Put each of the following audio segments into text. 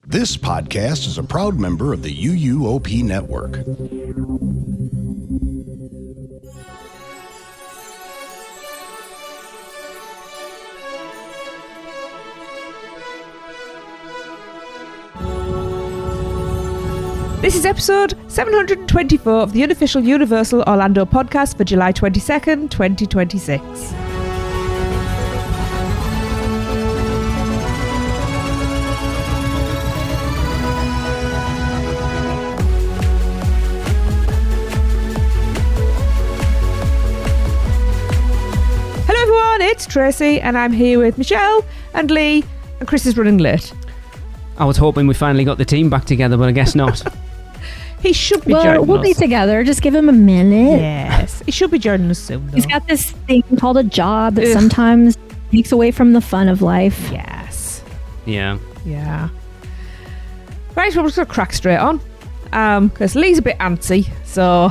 This podcast is a proud member of the UUOP network. This is episode 724 of the unofficial Universal Orlando podcast for July 22nd, 2026. It's Tracy and I'm here with Michelle and Lee, and Chris is running late. I was hoping we finally got the team back together, but I guess not. He should be joining us. We'll be together. Just give him a minute. Yes, he should be joining us soon, though. He's got this thing called a job that sometimes takes away from the fun of life. Yes. Yeah. Right, well, we're just going to crack straight on. Because Lee's a bit antsy, so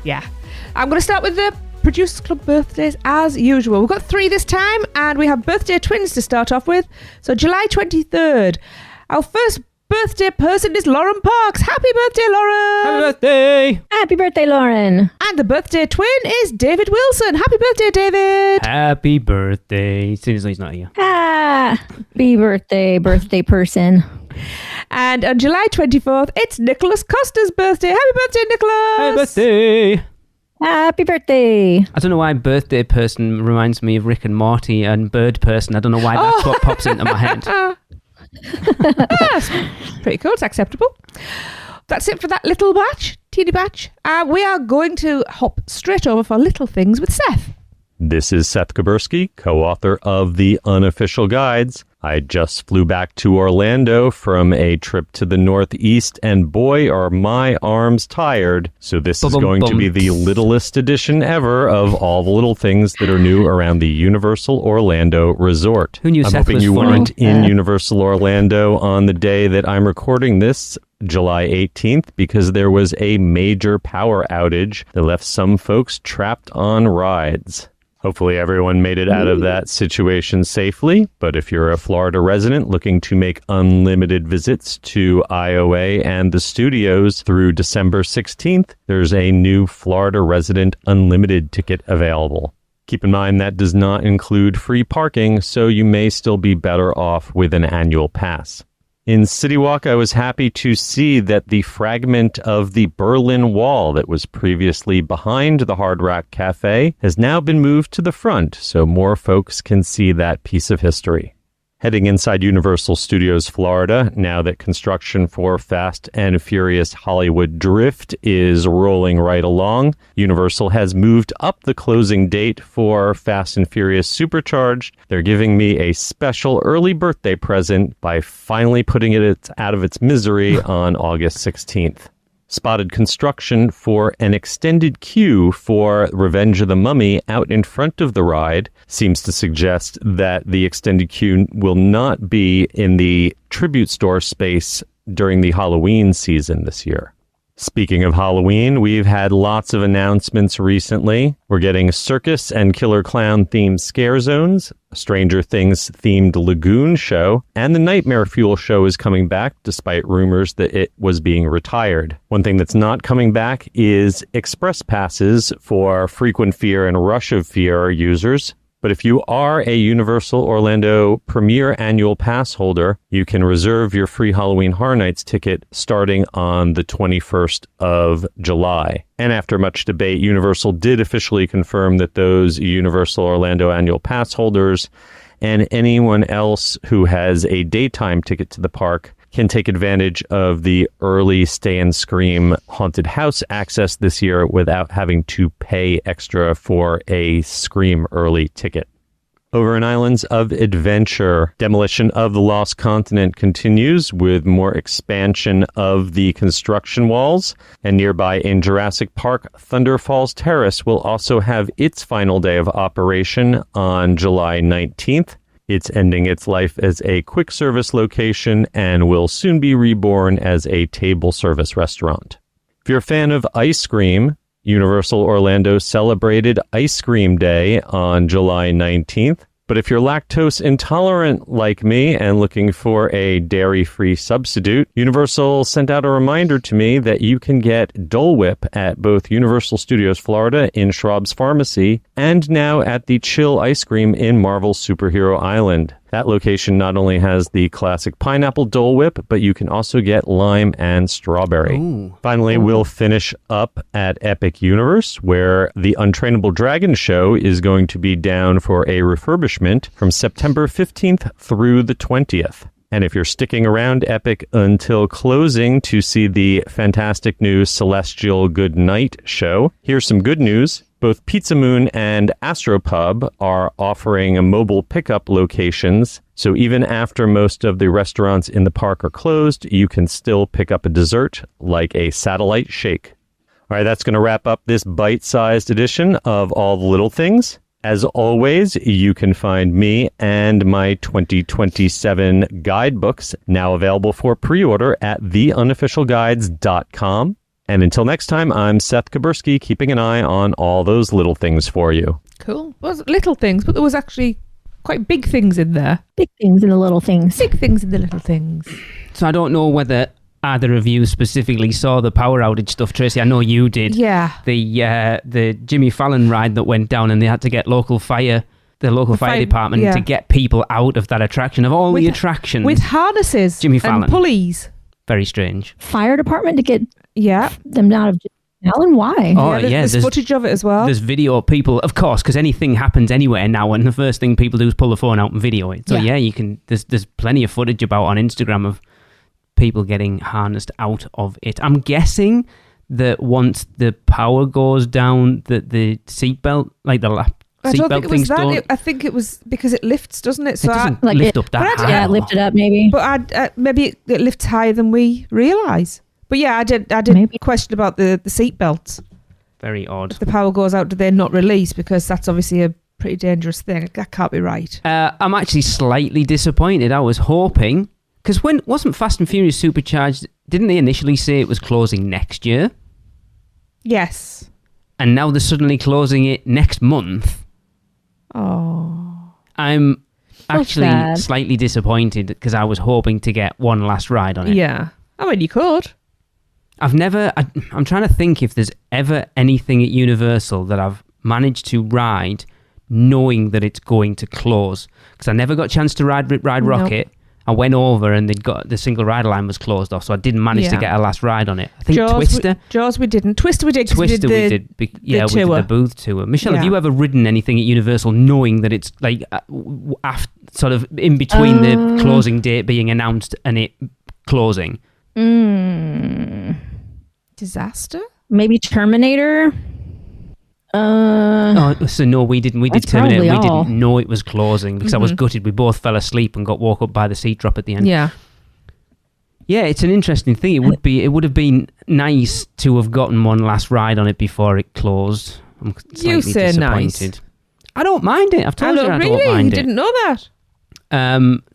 yeah. I'm going to start with the Producers Club birthdays as usual. We've got 3 this time, and we have birthday twins to start off with. So July 23rd, our first birthday person is Lauren Parks. Happy birthday, Lauren! Happy birthday! Happy birthday, Lauren! And the birthday twin is David Wilson. Happy birthday, David! Happy birthday. Seriously, he's not here. Happy birthday person. And on July 24th, it's Nicholas Costa's birthday. Happy birthday, Nicholas! Happy birthday! Happy birthday! I don't know why birthday person reminds me of Rick and Morty, and bird person, I don't know why that's what pops into my head. That's pretty cool. It's acceptable. That's it for that little batch, teeny batch. We are going to hop straight over for Little Things with Seth. This is Seth Kabursky, co-author of The Unofficial Guides. I just flew back to Orlando from a trip to the Northeast, and boy, are my arms tired. So this is going to be the littlest edition ever of all the little things that are new around the Universal Orlando Resort. Who knew I'm Seth hoping was you funny? weren't in Universal Orlando on the day that I'm recording this, July 18th, because there was a major power outage that left some folks trapped on rides. Hopefully everyone made it out of that situation safely, but if you're a Florida resident looking to make unlimited visits to IOA and the studios through December 16th, there's a new Florida Resident Unlimited ticket available. Keep in mind that does not include free parking, so you may still be better off with an annual pass. In City Walk, I was happy to see that the fragment of the Berlin Wall that was previously behind the Hard Rock Cafe has now been moved to the front, so more folks can see that piece of history. Heading inside Universal Studios Florida, now that construction for Fast and Furious Hollywood Drift is rolling right along, Universal has moved up the closing date for Fast and Furious Supercharged. They're giving me a special early birthday present by finally putting it out of its misery on August 16th. Spotted construction for an extended queue for Revenge of the Mummy out in front of the ride seems to suggest that the extended queue will not be in the tribute store space during the Halloween season this year. Speaking of Halloween, we've had lots of announcements recently. We're getting circus and killer clown themed scare zones, a Stranger Things themed lagoon show, and the Nightmare Fuel show is coming back despite rumors that it was being retired. One thing that's not coming back is express passes for Frequent Fear and Rush of Fear users. But if you are a Universal Orlando Premier Annual Pass holder, you can reserve your free Halloween Horror Nights ticket starting on the 21st of July. And after much debate, Universal did officially confirm that those Universal Orlando Annual Pass holders and anyone else who has a daytime ticket to the park can take advantage of the early Stay and Scream haunted house access this year without having to pay extra for a Scream early ticket. Over in Islands of Adventure, demolition of the Lost Continent continues with more expansion of the construction walls. And nearby in Jurassic Park, Thunderfalls Terrace will also have its final day of operation on July 19th. It's ending its life as a quick service location and will soon be reborn as a table service restaurant. If you're a fan of ice cream, Universal Orlando celebrated Ice Cream Day on July 19th. But if you're lactose intolerant like me and looking for a dairy-free substitute, Universal sent out a reminder to me that you can get Dole Whip at both Universal Studios Florida in Schwab's Pharmacy and now at the Chill Ice Cream in Marvel Superhero Island. That location not only has the classic pineapple Dole Whip, but you can also get lime and strawberry. Ooh. Finally, we'll finish up at Epic Universe, where the Untrainable Dragon show is going to be down for a refurbishment from September 15th through the 20th. And if you're sticking around Epic until closing to see the fantastic new Celestial Good Night show, here's some good news. Both Pizza Moon and Astropub are offering mobile pickup locations, so even after most of the restaurants in the park are closed, you can still pick up a dessert like a satellite shake. All right, that's going to wrap up this bite-sized edition of All the Little Things. As always, you can find me and my 2027 guidebooks now available for pre-order at theunofficialguides.com. And until next time, I'm Seth Kaburski, keeping an eye on all those little things for you. Cool. It was little things, but there was actually quite big things in there. Big things in the little things. Big things in the little things. So I don't know whether either of you specifically saw the power outage stuff, Tracy. I know you did. Yeah. The Jimmy Fallon ride that went down, and they had to get the local fire department to get people out of that attraction, of all the attractions. With harnesses Jimmy Fallon. and pulleys. Very strange. Fire department to get Yeah. them out of Alan, why? Oh, There's footage of it as well. There's video of people, of course, because anything happens anywhere now, and the first thing people do is pull the phone out and video it. So you can. There's plenty of footage about on Instagram of people getting harnessed out of it. I'm guessing that once the power goes down, that the seatbelt, like the seatbelt things don't. I think it was because it lifts, doesn't it? It doesn't lift up that high. Yeah, lift it up maybe. But maybe it lifts higher than we realise. But yeah, I did Maybe. question about the seat belts. Very odd. If the power goes out, do they not release? Because that's obviously a pretty dangerous thing. That can't be right. I'm actually slightly disappointed. I was hoping, because wasn't Fast and Furious Supercharged, didn't they initially say it was closing next year? Yes. And now they're suddenly closing it next month. Oh. I'm actually sad. slightly disappointed because I was hoping to get one last ride on it. Yeah. I mean, you could. I'm trying to think if there's ever anything at Universal that I've managed to ride knowing that it's going to close. Because I never got a chance to ride Rocket. I went over and the single rider line was closed off, so I didn't manage to get a last ride on it. I think Twister. Jaws we didn't. Twister we did. Twister we did. We did the booth tour. Michelle, have you ever ridden anything at Universal knowing that it's like sort of in between the closing date being announced and it closing? Disaster? Maybe Terminator? So no, we didn't. We did That's Terminator. We probably all. didn't know it was closing because I was gutted. We both fell asleep and got woke up by the seat drop at the end. Yeah. Yeah, it's an interesting thing. It would have been nice to have gotten one last ride on it before it closed. I'm slightly You say disappointed. nice. I don't mind it. I've told you I really? don't mind You it. didn't know that?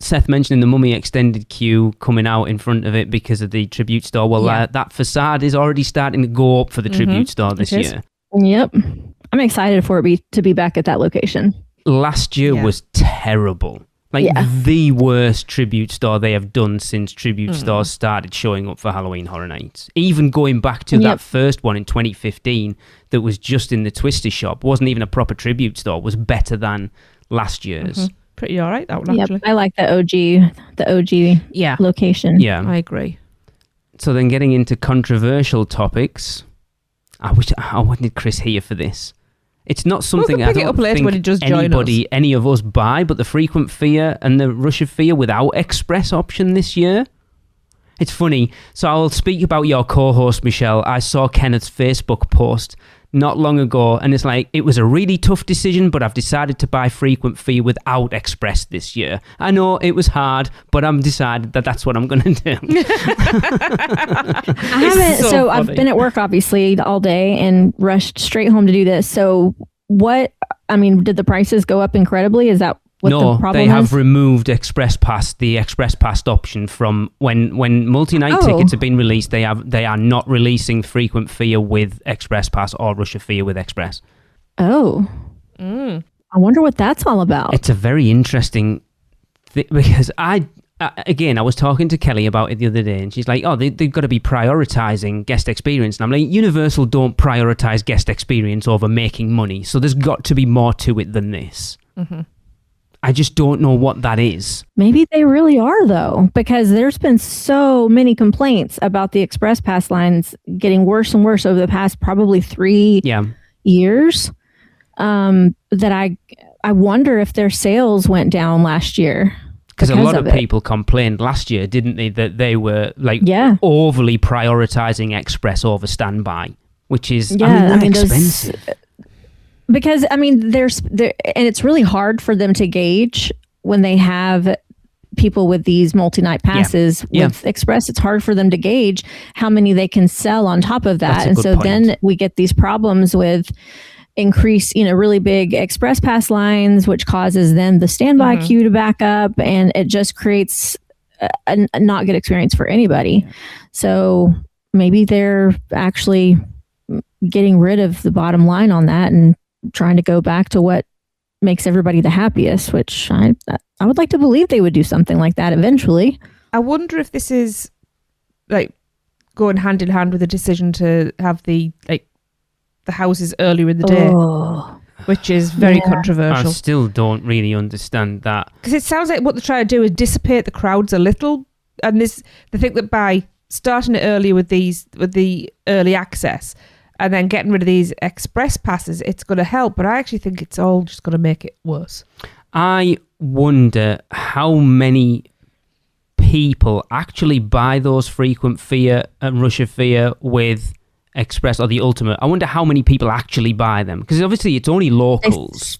Seth mentioning the Mummy extended queue coming out in front of it because of the tribute store. Well, that facade is already starting to go up for the tribute store this year. Yep. I'm excited for it to be back at that location. Last year was terrible. The worst tribute store they have done since tribute stores started showing up for Halloween Horror Nights. Even going back to that first one in 2015 that was just in the Twister shop, wasn't even a proper tribute store, was better than last year's. Pretty all right, that one, actually. I like the OG location. Yeah. I agree. So then getting into controversial topics, I wanted Chris here for this. It's not something I don't think any of us buy, but the Frequent Fear and the Rush of Fear without express option this year. It's funny. So I'll speak about your co-host, Michelle. I saw Kenneth's Facebook post not long ago, and it's like, it was a really tough decision, but I've decided to buy Frequent Fear without express this year. I know it was hard, but I'm decided that that's what I'm going to do. I haven't. So I've been at work obviously all day and rushed straight home to do this. So did the prices go up incredibly? Is that what the problem is? No, they have removed the Express Pass option from when multi-night tickets have been released. They are not releasing Frequent Fear with Express Pass or Rush of Fear with Express. Oh. I wonder what that's all about. It's a very interesting thing because I was talking to Kelly about it the other day, and she's like, oh, they've got to be prioritizing guest experience. And I'm like, Universal don't prioritize guest experience over making money. So there's got to be more to it than this. Mm-hmm. I just don't know what that is. Maybe they really are, though, because there's been so many complaints about the Express Pass lines getting worse and worse over the past probably 3 years, that I wonder if their sales went down last year. Because a lot of people complained last year, didn't they, that they were overly prioritizing Express over standby, which is expensive. Because there's and it's really hard for them to gauge when they have people with these multi-night passes with Express. It's hard for them to gauge how many they can sell on top of that, and so then we get these problems with increase, really big Express Pass lines, which causes then the standby queue to back up, and it just creates a not good experience for anybody. So maybe they're actually getting rid of the bottom line on that and trying to go back to what makes everybody the happiest, which I would like to believe they would do something like that eventually. I wonder if this is like going hand in hand with a decision to have the houses earlier in the day, which is very controversial. I still don't really understand that. Because it sounds like what they're trying to do is dissipate the crowds a little. And they think that by starting it earlier with the early access and then getting rid of these Express passes, it's going to help. But I actually think it's all just going to make it worse. I wonder how many people actually buy those frequent fear and rush of fear with Express or the Ultimate. I wonder how many people actually buy them, because obviously it's only locals.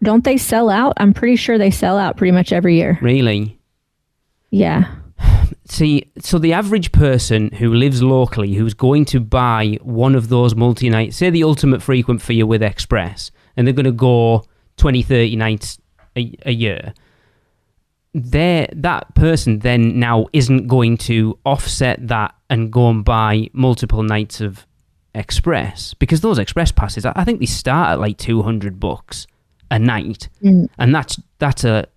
Don't they sell out? I'm pretty sure they sell out pretty much every year. Really? Yeah. See, so the average person who lives locally who's going to buy one of those multi-nights, say the Ultimate frequent fear with Express, and they're going to go 20, 30 nights a year, that person then now isn't going to offset that and go and buy multiple nights of Express, because those Express passes, I think they start at like $200 a night, and that's a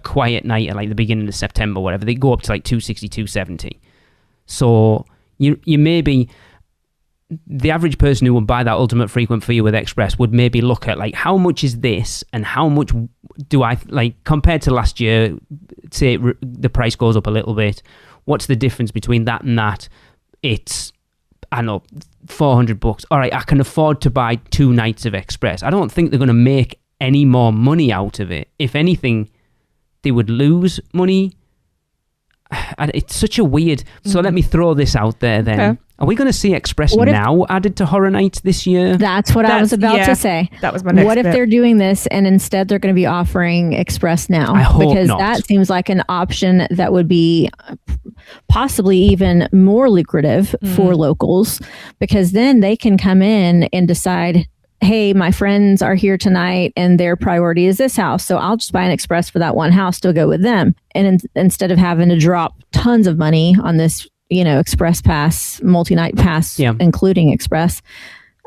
quiet night at like the beginning of September, whatever. They go up to like $260, $270. So you maybe the average person who would buy that Ultimate frequent fear with Express would maybe look at like, how much is this and how much do I like compared to last year? Say the price goes up a little bit. What's the difference between that and that? It's, I don't know, $400. All right, I can afford to buy 2 nights of Express. I don't think they're going to make any more money out of it. If anything, they would lose money. And it's such a weird... So let me throw this out there then. Okay. Are we going to see Express now added to Horror Nights this year? That's what I was about to say. That was my next What if they're doing this and instead they're going to be offering Express now? I hope because not. That seems like an option that would be possibly even more lucrative for locals, because then they can come in and decide, hey, my friends are here tonight and their priority is this house, so I'll just buy an Express for that one house to go with them. And instead of having to drop tons of money on this, Express Pass, multi-night pass, including Express,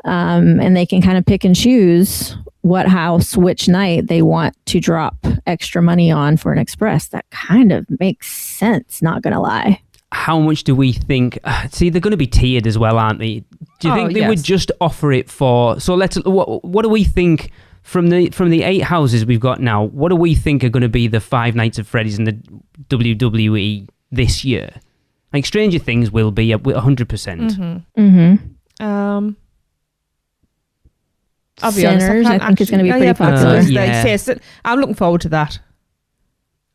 and they can kind of pick and choose what house, which night they want to drop extra money on for an Express. That kind of makes sense, not going to lie. How much do we think? See, they're going to be tiered as well, aren't they? Do you think they would just offer it for? So what do we think from the 8 houses we've got now? What do we think are going to be the 5 Nights at Freddy's in the WWE this year? Like Stranger Things will be 100%. I'll be honest. I think it's going to be pretty popular. I'm looking forward to that.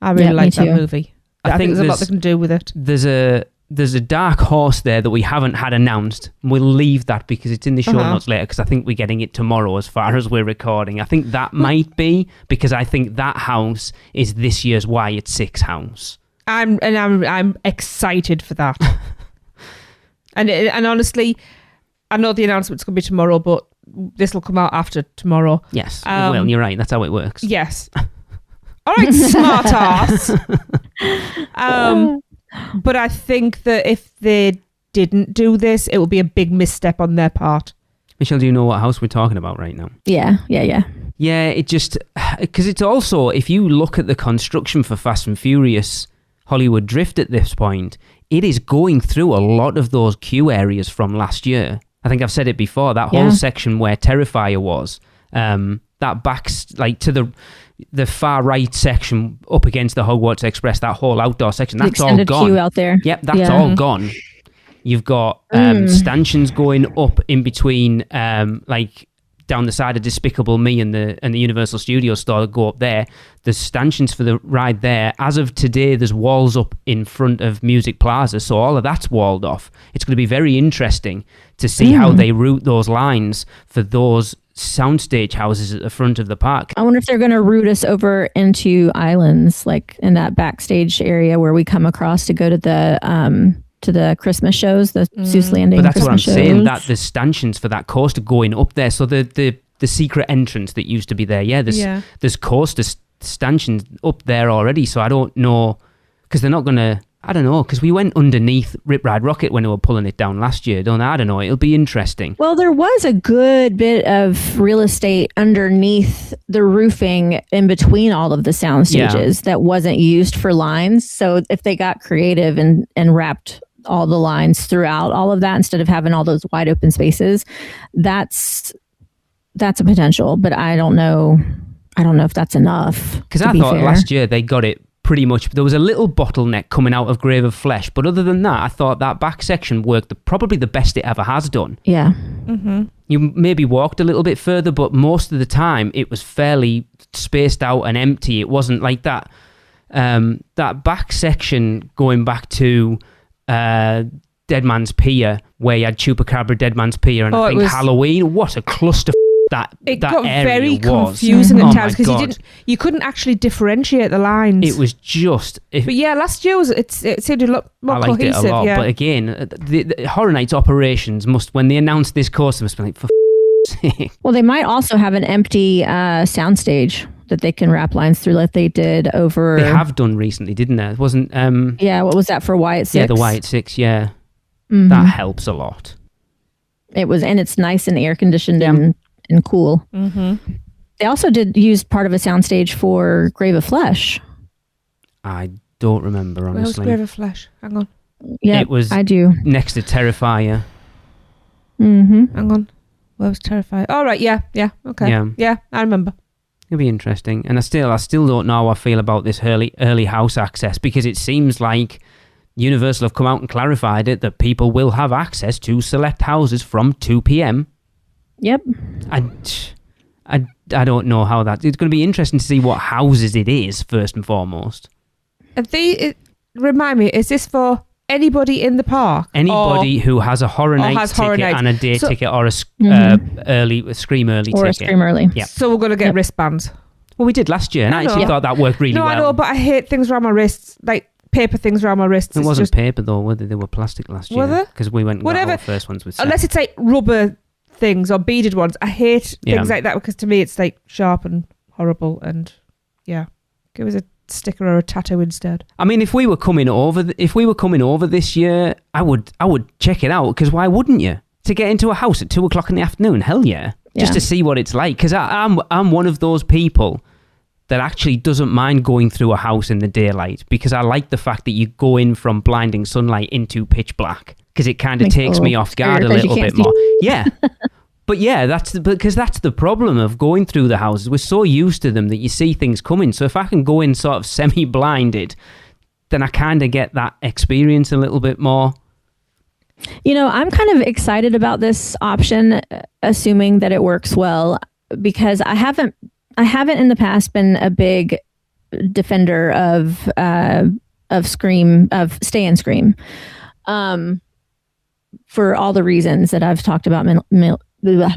I really like that movie. I think there's a lot they can do with it. There's a dark horse there that we haven't had announced. We'll leave that because it's in the show notes later, because I think we're getting it tomorrow as far as we're recording. I think that might be, because I think that house is this year's Why It's 6 house. I'm excited for that. and honestly, I know the announcement's going to be tomorrow, but this will come out after tomorrow. Yes, it will. You're right. That's how it works. Yes. All right, smart ass. But I think that if they didn't do this, it would be a big misstep on their part. Michelle, do you know what house we're talking about right now? Yeah. Yeah, Yeah, it just... Because it's also, if you look at the construction for Fast and Furious Hollywood Drift at this point, it is going through a lot of those queue areas from last year. I think I've said it before, that whole section where Terrifier was, that backs like to the far right section up against the Hogwarts Express, that whole outdoor section, that's all gone. Queue out there. Yep, that's all gone. You've got stanchions going up in between, like down the side of Despicable Me and the Universal Studios store that go up there. There's stanchions for the ride there. As of today, there's walls up in front of Music Plaza, so all of that's walled off. It's going to be very interesting to see how they route those lines for those soundstage houses at the front of the park. I wonder if they're going to route us over into islands, like in that backstage area where we come across to go to the Christmas shows, the Seuss Landing. But that's Christmas what I'm shows. saying, that the stanchions for that coaster going up there. So the secret entrance that used to be there, there's coaster stanchions up there already. So I don't know, because they're not going to, I don't know, because we went underneath Rip Ride Rocket when they were pulling it down last year, don't they? I don't know, it'll be interesting. Well, there was a good bit of real estate underneath the roofing in between all of the sound stages that wasn't used for lines. So if they got creative and wrapped all the lines throughout all of that instead of having all those wide open spaces, that's a potential, but I don't know if that's enough. Because I thought last year they got it pretty much. There was a little bottleneck coming out of Grave of Flesh, but other than that, I thought that back section worked probably the best it ever has done. Yeah. Mm-hmm. You maybe walked a little bit further, but most of the time it was fairly spaced out and empty. It wasn't like that. That back section going back to Dead Man's Pier, where you had Chupacabra, Dead Man's Pier, and I think Halloween. What a cluster it that got area very was. confusing at times because you couldn't actually differentiate the lines. It was just. But yeah, last year it seemed to look more cohesive. I liked it a lot, but again, the Horror Nights operations when they announced this course, they must be like, for sake. Well, they might also have an empty soundstage that they can wrap lines through, like they did over. They have done recently, didn't they? It wasn't. Yeah, what was that for Wyatt 6? Yeah, the Wyatt 6. Yeah, that helps a lot. It was, and it's nice and air conditioned and cool. Mm-hmm. They also use part of a soundstage for Grave of Flesh. I don't remember, honestly. Where was Grave of Flesh? Hang on. Yeah, it was. I do. Next to Terrifier. Mm-hmm. Hang on. Where was Terrifier? Oh, right. Yeah. Okay. Yeah, I remember. It'll be interesting. And I still don't know how I feel about this early house access, because it seems like Universal have come out and clarified it that people will have access to select houses from 2 p.m. Yep. I don't know how that... It's going to be interesting to see what houses it is, first and foremost. Remind me, is this for anybody in the park? Anybody who has a Horror Nights ticket and a day ticket or a Scream Early ticket. Or a Scream Early. Yeah. So we're going to get wristbands. Well, we did last year, and I actually thought that worked really well. No, I know, but I hate things around my wrists, like paper things around my wrists. It wasn't paper, though, were they? They were plastic last year. Were they? Because we went and got our first ones with Seth. Unless it's like rubber things or beaded ones. I hate things like that, because to me it's like sharp and horrible, and give us a sticker or a tattoo instead. I mean, if we were coming over this year, I would check it out, because why wouldn't you? To get into a house at 2:00 in the afternoon, hell yeah. Just to see what it's like, because I'm one of those people that actually doesn't mind going through a house in the daylight, because I like the fact that you go in from blinding sunlight into pitch black, because it kind of takes me off guard a little bit more. Yeah. But yeah, that's the problem of going through the houses. We're so used to them that you see things coming. So if I can go in sort of semi-blinded, then I kind of get that experience a little bit more. You know, I'm kind of excited about this option, assuming that it works well, because I haven't in the past been a big defender of Scream, of Stay and Scream, for all the reasons that I've talked about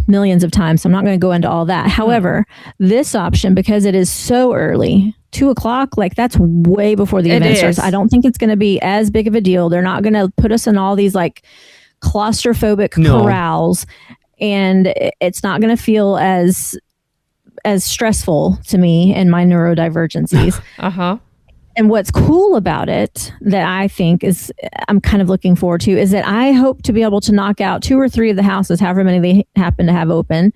millions of times. So I'm not going to go into all that. However, this option, because it is so early, 2:00, like that's way before the event starts. I don't think it's going to be as big of a deal. They're not going to put us in all these like claustrophobic corrals, and it's not going to feel as stressful to me and my neurodivergencies. And what's cool about it that I think is I'm kind of looking forward to is that I hope to be able to knock out 2 or 3 of the houses, however many they happen to have open,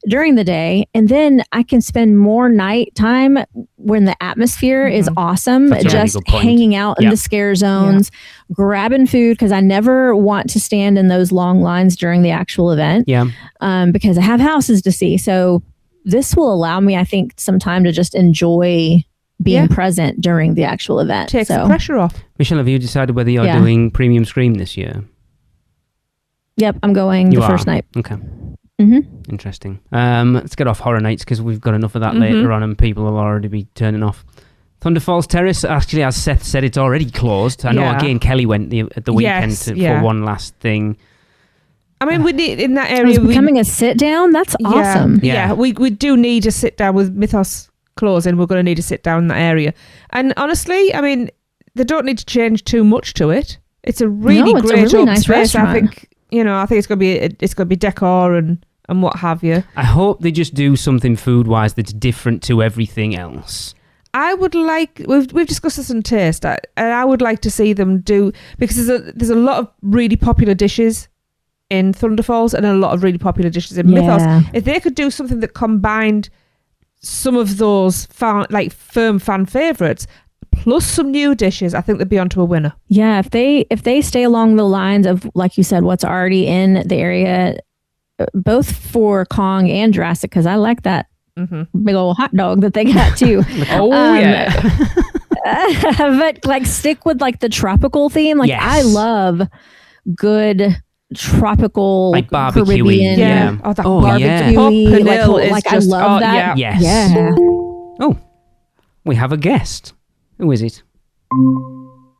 during the day, and then I can spend more nighttime when the atmosphere is awesome, just hanging out in the scare zones, grabbing food, because I never want to stand in those long lines during the actual event because I have houses to see. So this will allow me, I think, some time to just enjoy being present during the actual event. Takes the pressure off. Michelle, have you decided whether you're doing Premium Scream this year? Yep, I'm going the first night. Okay. Interesting. Let's get off Horror Nights because we've got enough of that later on and people will already be turning off. Thunderfalls Terrace, actually, as Seth said, it's already closed. I know again Kelly went at the weekend for one last thing. I mean, we need in that area. It's becoming a sit down. That's awesome. Yeah, we do need a sit down with Mythos closing. We're going to need a sit down in that area. And honestly, I mean, they don't need to change too much to it. It's a really great nice space. Restaurant. I think it's going to be decor and what have you. I hope they just do something food wise that's different to everything else. I would like, we've discussed this in Taste, and I would like to see them do, because there's a lot of really popular dishes in Thunderfalls and a lot of really popular dishes in Mythos. If they could do something that combined some of those firm fan favourites plus some new dishes, I think they'd be onto a winner. Yeah, if they stay along the lines of, like you said, what's already in the area, both for Kong and Jurassic, because I like that big old hot dog that they got too. But like stick with like the tropical theme. Like I love good tropical, like barbecue. Caribbean. Oh, that barbecue. Like I love that. Yes. Yeah. Oh, we have a guest. Who is it?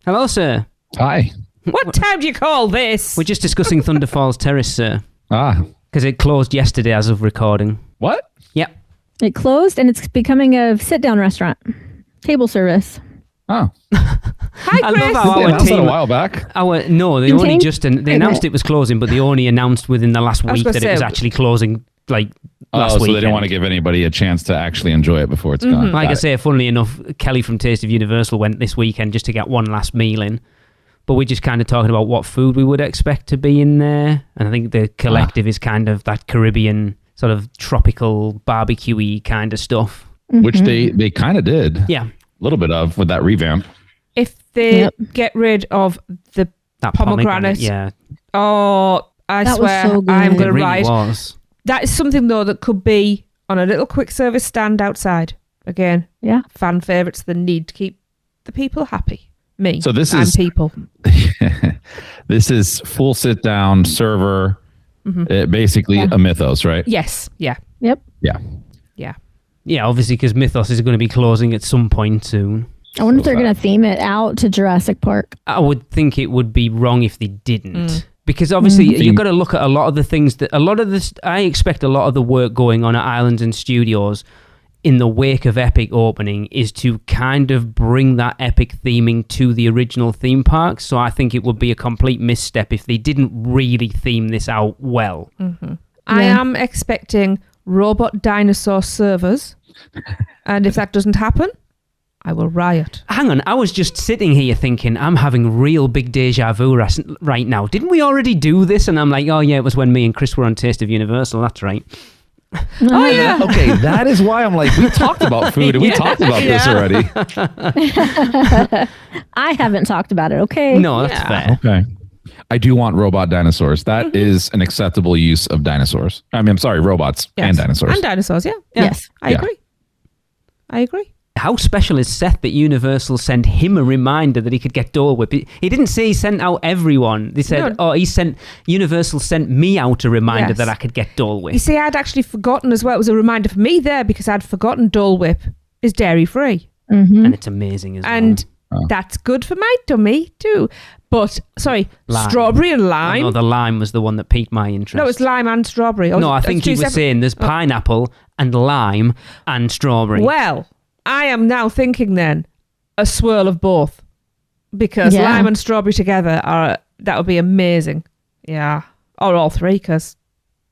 Hello, sir. Hi. What time do you call this? We're just discussing Thunderfalls Terrace, sir. Because it closed yesterday as of recording. What? Yep. It closed and it's becoming a sit-down restaurant. Table service. Oh. Hi, Chris. I love how they announced that a while back. They announced it was closing, but they only announced within the last week that it was actually closing, like, last week. So they didn't want to give anybody a chance to actually enjoy it before it's gone. Like I say, funnily enough, Kelly from Taste of Universal went this weekend just to get one last meal in. But we're just kind of talking about what food we would expect to be in there. And I think the collective is kind of that Caribbean sort of tropical barbecue-y kind of stuff. Which they kind of did. Yeah. A little bit of with that revamp. If they get rid of that pomegranate. Yeah. Oh, I swear, so I'm going to ride. Was. That is something, though, that could be on a little quick service stand outside. Again, fan favourites that need to keep the people happy. Me. So this is people. This is full sit down server, basically a Mythos, right? Yes. Yeah. Yep. Yeah. Yeah. Yeah, obviously, because Mythos is going to be closing at some point soon. I wonder if they're going to theme it out to Jurassic Park. I would think it would be wrong if they didn't. Because obviously you've got to look at a lot of the things I expect a lot of the work going on at Islands and Studios in the wake of Epic opening is to kind of bring that Epic theming to the original theme parks. So I think it would be a complete misstep if they didn't really theme this out well. I am expecting robot dinosaur servers. And if that doesn't happen, I will riot. Hang on, I was just sitting here thinking, I'm having real big deja vu right now. Didn't we already do this? And I'm like, oh yeah, it was when me and Chris were on Taste of Universal, that's right. Oh yeah. Okay, that is why I'm like, we talked about food and we talked about this already. I haven't talked about it, okay? No, that's fair. Okay. I do want robot dinosaurs. That is an acceptable use of dinosaurs. I mean, I'm sorry, robots and dinosaurs. And dinosaurs, Yes. I agree. How special is Seth that Universal sent him a reminder that he could get Dole Whip? He didn't say he sent out everyone. They said, Universal sent me out a reminder that I could get Dole Whip. You see, I'd actually forgotten as well. It was a reminder for me there because I'd forgotten Dole Whip is dairy free. And it's amazing as well. And that's good for my tummy too. But, strawberry and lime. No, the lime was the one that piqued my interest. No, it's lime and strawberry. No, I think he was saying there's pineapple and lime and strawberry. Well, I am now thinking then a swirl of both because lime and strawberry together that would be amazing. Yeah. Or all three because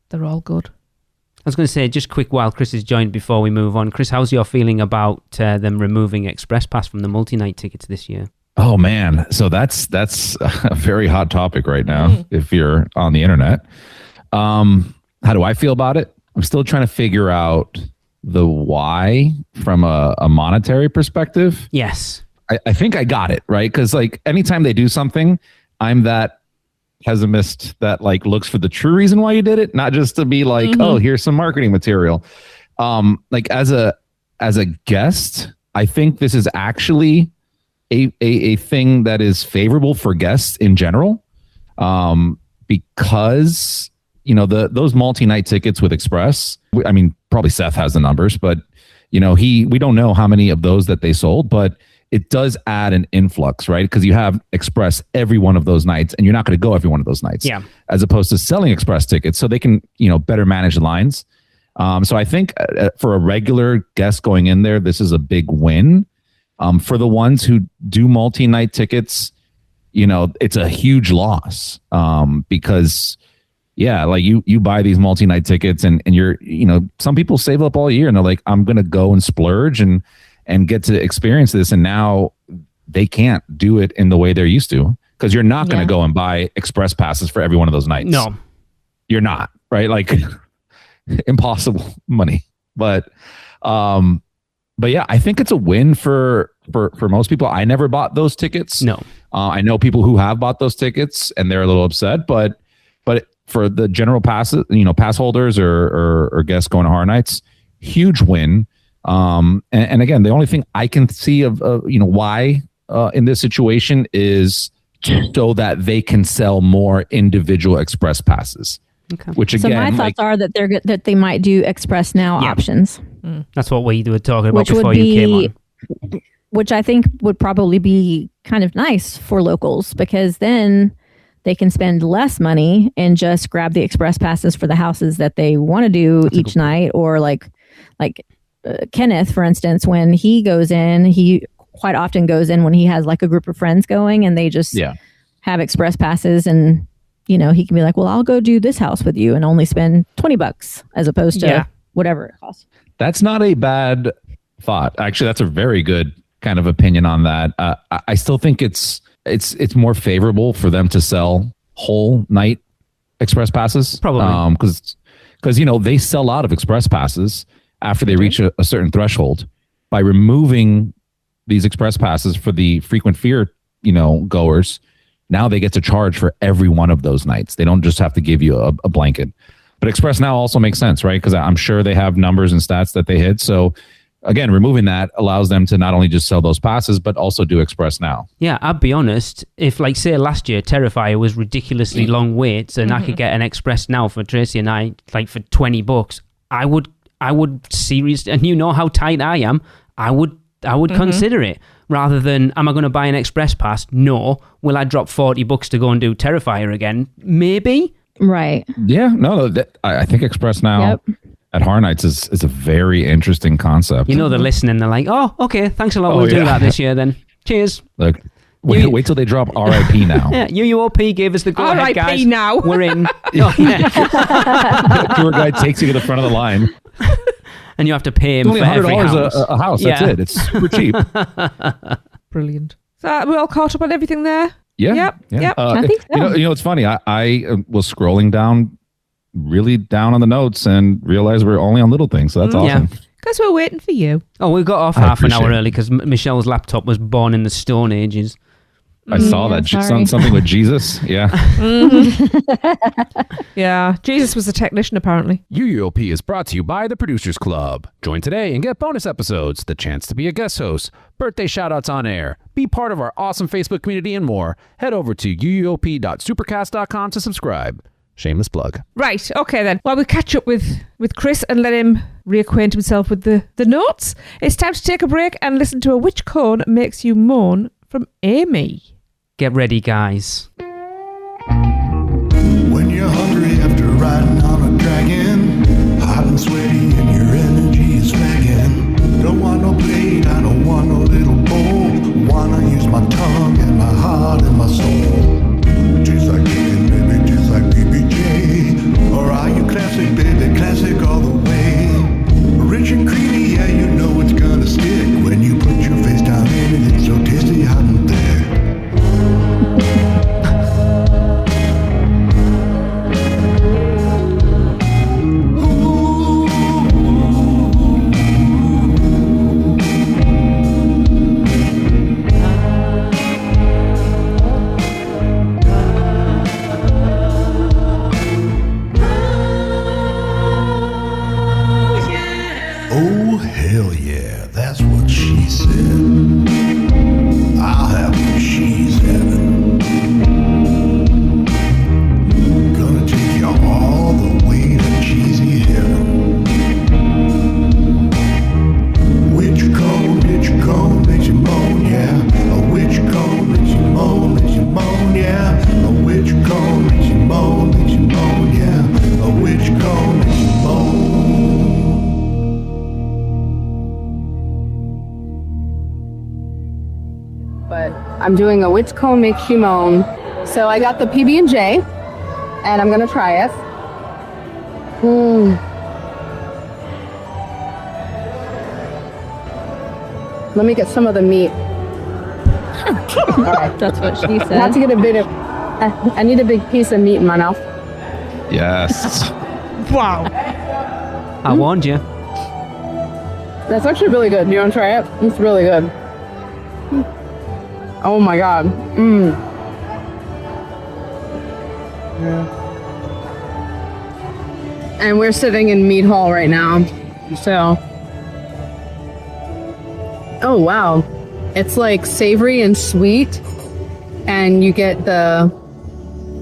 they're all good. I was going to say, just quick while Chris is joined before we move on. Chris, how's your feeling about them removing Express Pass from the multi-night tickets this year? Oh man, so that's a very hot topic right now if you're on the internet. How do I feel about it? I'm still trying to figure out the why from a monetary perspective. Yes. I think I got it, right? Because like anytime they do something, I'm that pessimist that like looks for the true reason why you did it, not just to be like, oh, here's some marketing material. Like as a guest, I think this is actually a thing that is favorable for guests in general, because those multi-night tickets with Express. I mean, probably Seth has the numbers, but we don't know how many of those that they sold, but it does add an influx, right? Because you have Express every one of those nights, and you're not going to go every one of those nights. Yeah. As opposed to selling Express tickets, so they can better manage the lines. So I think for a regular guest going in there, this is a big win. For the ones who do multi-night tickets, it's a huge loss, because like you buy these multi-night tickets and you're, some people save up all year and they're like, I'm going to go and splurge and get to experience this. And now they can't do it in the way they're used to, because you're not going to go and buy Express passes for every one of those nights. No, you're not, right? Like impossible money. But yeah, I think it's a win for most people. I never bought those tickets. No. I know people who have bought those tickets and they're a little upset, but for the general pass holders or guests going to horror nights, huge win. And again, the only thing I can see of why in this situation is so that they can sell more individual Express passes. Okay. Which again, so my thoughts are that they might do Express Now options. That's what we were talking about before you came on. Which I think would probably be kind of nice for locals, because then they can spend less money and just grab the Express passes for the houses that they want to do each night. Or like Kenneth, for instance, when he goes in, he quite often goes in when he has like a group of friends going and they just have Express passes, and he can be like, well, I'll go do this house with you and only spend $20 as opposed to whatever it costs. That's not a bad thought. Actually, that's a very good kind of opinion on that. I still think it's more favorable for them to sell whole night Express passes. Probably. Because they sell out of Express passes after they reach a certain threshold. By removing these Express passes for the frequent fear, goers, now they get to charge for every one of those nights. They don't just have to give you a blanket. But Express Now also makes sense, right? Because I'm sure they have numbers and stats that they hit. So again, removing that allows them to not only just sell those passes, but also do Express Now. Yeah, I'll be honest. If, like, say last year, Terrifier was ridiculously long waits and I could get an Express Now for Tracy and I, like, for $20, I would seriously, and you know how tight I am, I would consider it. Rather than, am I going to buy an Express pass? No. Will I drop $40 to go and do Terrifier again? Maybe. Right. Yeah, no, I think Express Now at Horror Nights is a very interesting concept. They're listening. They're like, oh, okay, thanks a lot. We'll do that this year then. Cheers. Look, wait till they drop RIP Now. Yeah, UUOP gave us the go ahead, guys. RIP Now. We're in. The tour guide takes you to the front of the line. And you have to pay him only for every house. a house. That's it. It's super cheap. Brilliant. So we all caught up on everything there? Yeah. Yep. I think so. It's funny. I was scrolling down on the notes and realized we're only on little things. So that's awesome. Because we're waiting for you. Oh, we got off half an hour early because Michelle's laptop was born in the Stone Ages. I saw that. Something with Jesus. Yeah. Yeah. Jesus was a technician, apparently. UUOP is brought to you by the Producers Club. Join today and get bonus episodes, the chance to be a guest host, birthday shoutouts on air, be part of our awesome Facebook community, and more. Head over to uuop.supercast.com to subscribe. Shameless plug. Right. Okay, then. Well, we'll catch up with Chris and let him reacquaint himself with the notes. It's time to take a break and listen to a Which Cone Makes You Moan from Amie. Get ready, guys. When you're hungry after riding on a dragon, hot and sweaty and your energy is flagging. Don't want no blade, I don't want no little bowl. Wanna use my tongue and my heart and my soul. Tastes like chicken, baby, tastes like PBJ. Or are you classic, baby, classic all the way? Rich and creamy, yeah, you know it's gonna stick. When you put your face down in it, it's so tasty, hot and thick. I'm doing a which cone makes you moan. So I got the PB&J, and I'm gonna try it. Let me get some of the meat. All right. That's what she said. I have to get a bit of. I need a big piece of meat in my mouth. Yes. Wow. I warned you. That's actually really good. Do you want to try it? It's really good. Oh my god. Yeah. And we're sitting in Meat Hall right now. So. Oh wow. It's like savory and sweet. And you get the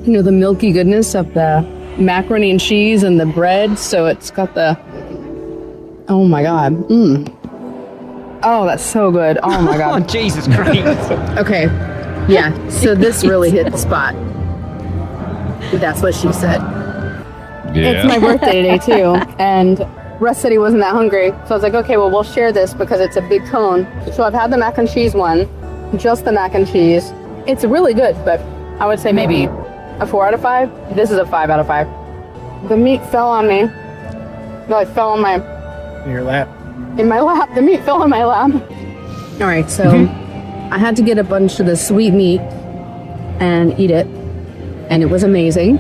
milky goodness of the macaroni and cheese and the bread. So it's got the. Oh my god. Oh, that's so good. Oh my god. Oh, Jesus Christ. Okay. Yeah. So this really hit the spot. That's what she said. Yeah. It's my birthday today too. And Russ said he wasn't that hungry. So I was like, okay, well, we'll share this because it's a big cone. So I've had the mac and cheese one, just the mac and cheese. It's really good, but I would say maybe a 4 out of 5. This is a 5 out of 5. The meat fell on me. No, it fell on my... In your lap. In my lap. The meat fell in my lap. All right, so I had to get a bunch of the sweet meat and eat it. And it was amazing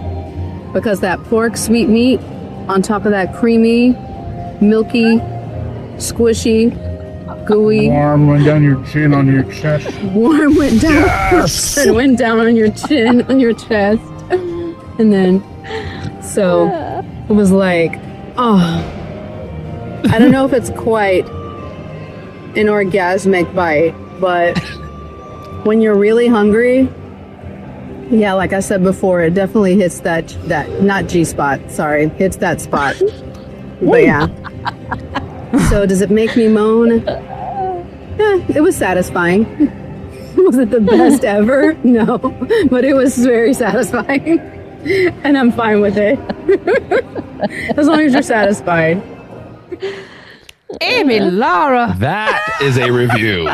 because that pork sweet meat on top of that creamy, milky, squishy, gooey. Warm went down your chin on your chest. Warm went down. Yes! It went down on your chin, on your chest. And then, so it was like, oh. I don't know if it's quite an orgasmic bite, but when you're really hungry, yeah, like I said before, it definitely hits that not G-spot, sorry, hits that spot. But yeah. So does it make me moan? Yeah, it was satisfying. Was it the best ever? No, but it was very satisfying. And I'm fine with it. As long as you're satisfied. Amie, Lara. That is a review.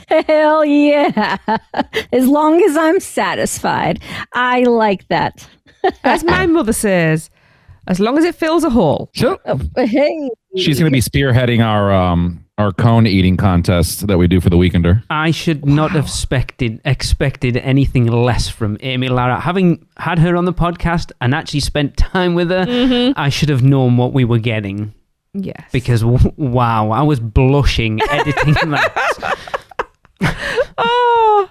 Hell yeah. As long as I'm satisfied. I like that. As my mother says, as long as it fills a hole. So, Hey. she's going to be spearheading our cone eating contest that we do for the Weekender. I should not have expected anything less from Amie Lara. Having had her on the podcast and actually spent time with her, I should have known what we were getting. Yes. Because, wow, I was blushing editing that. Oh.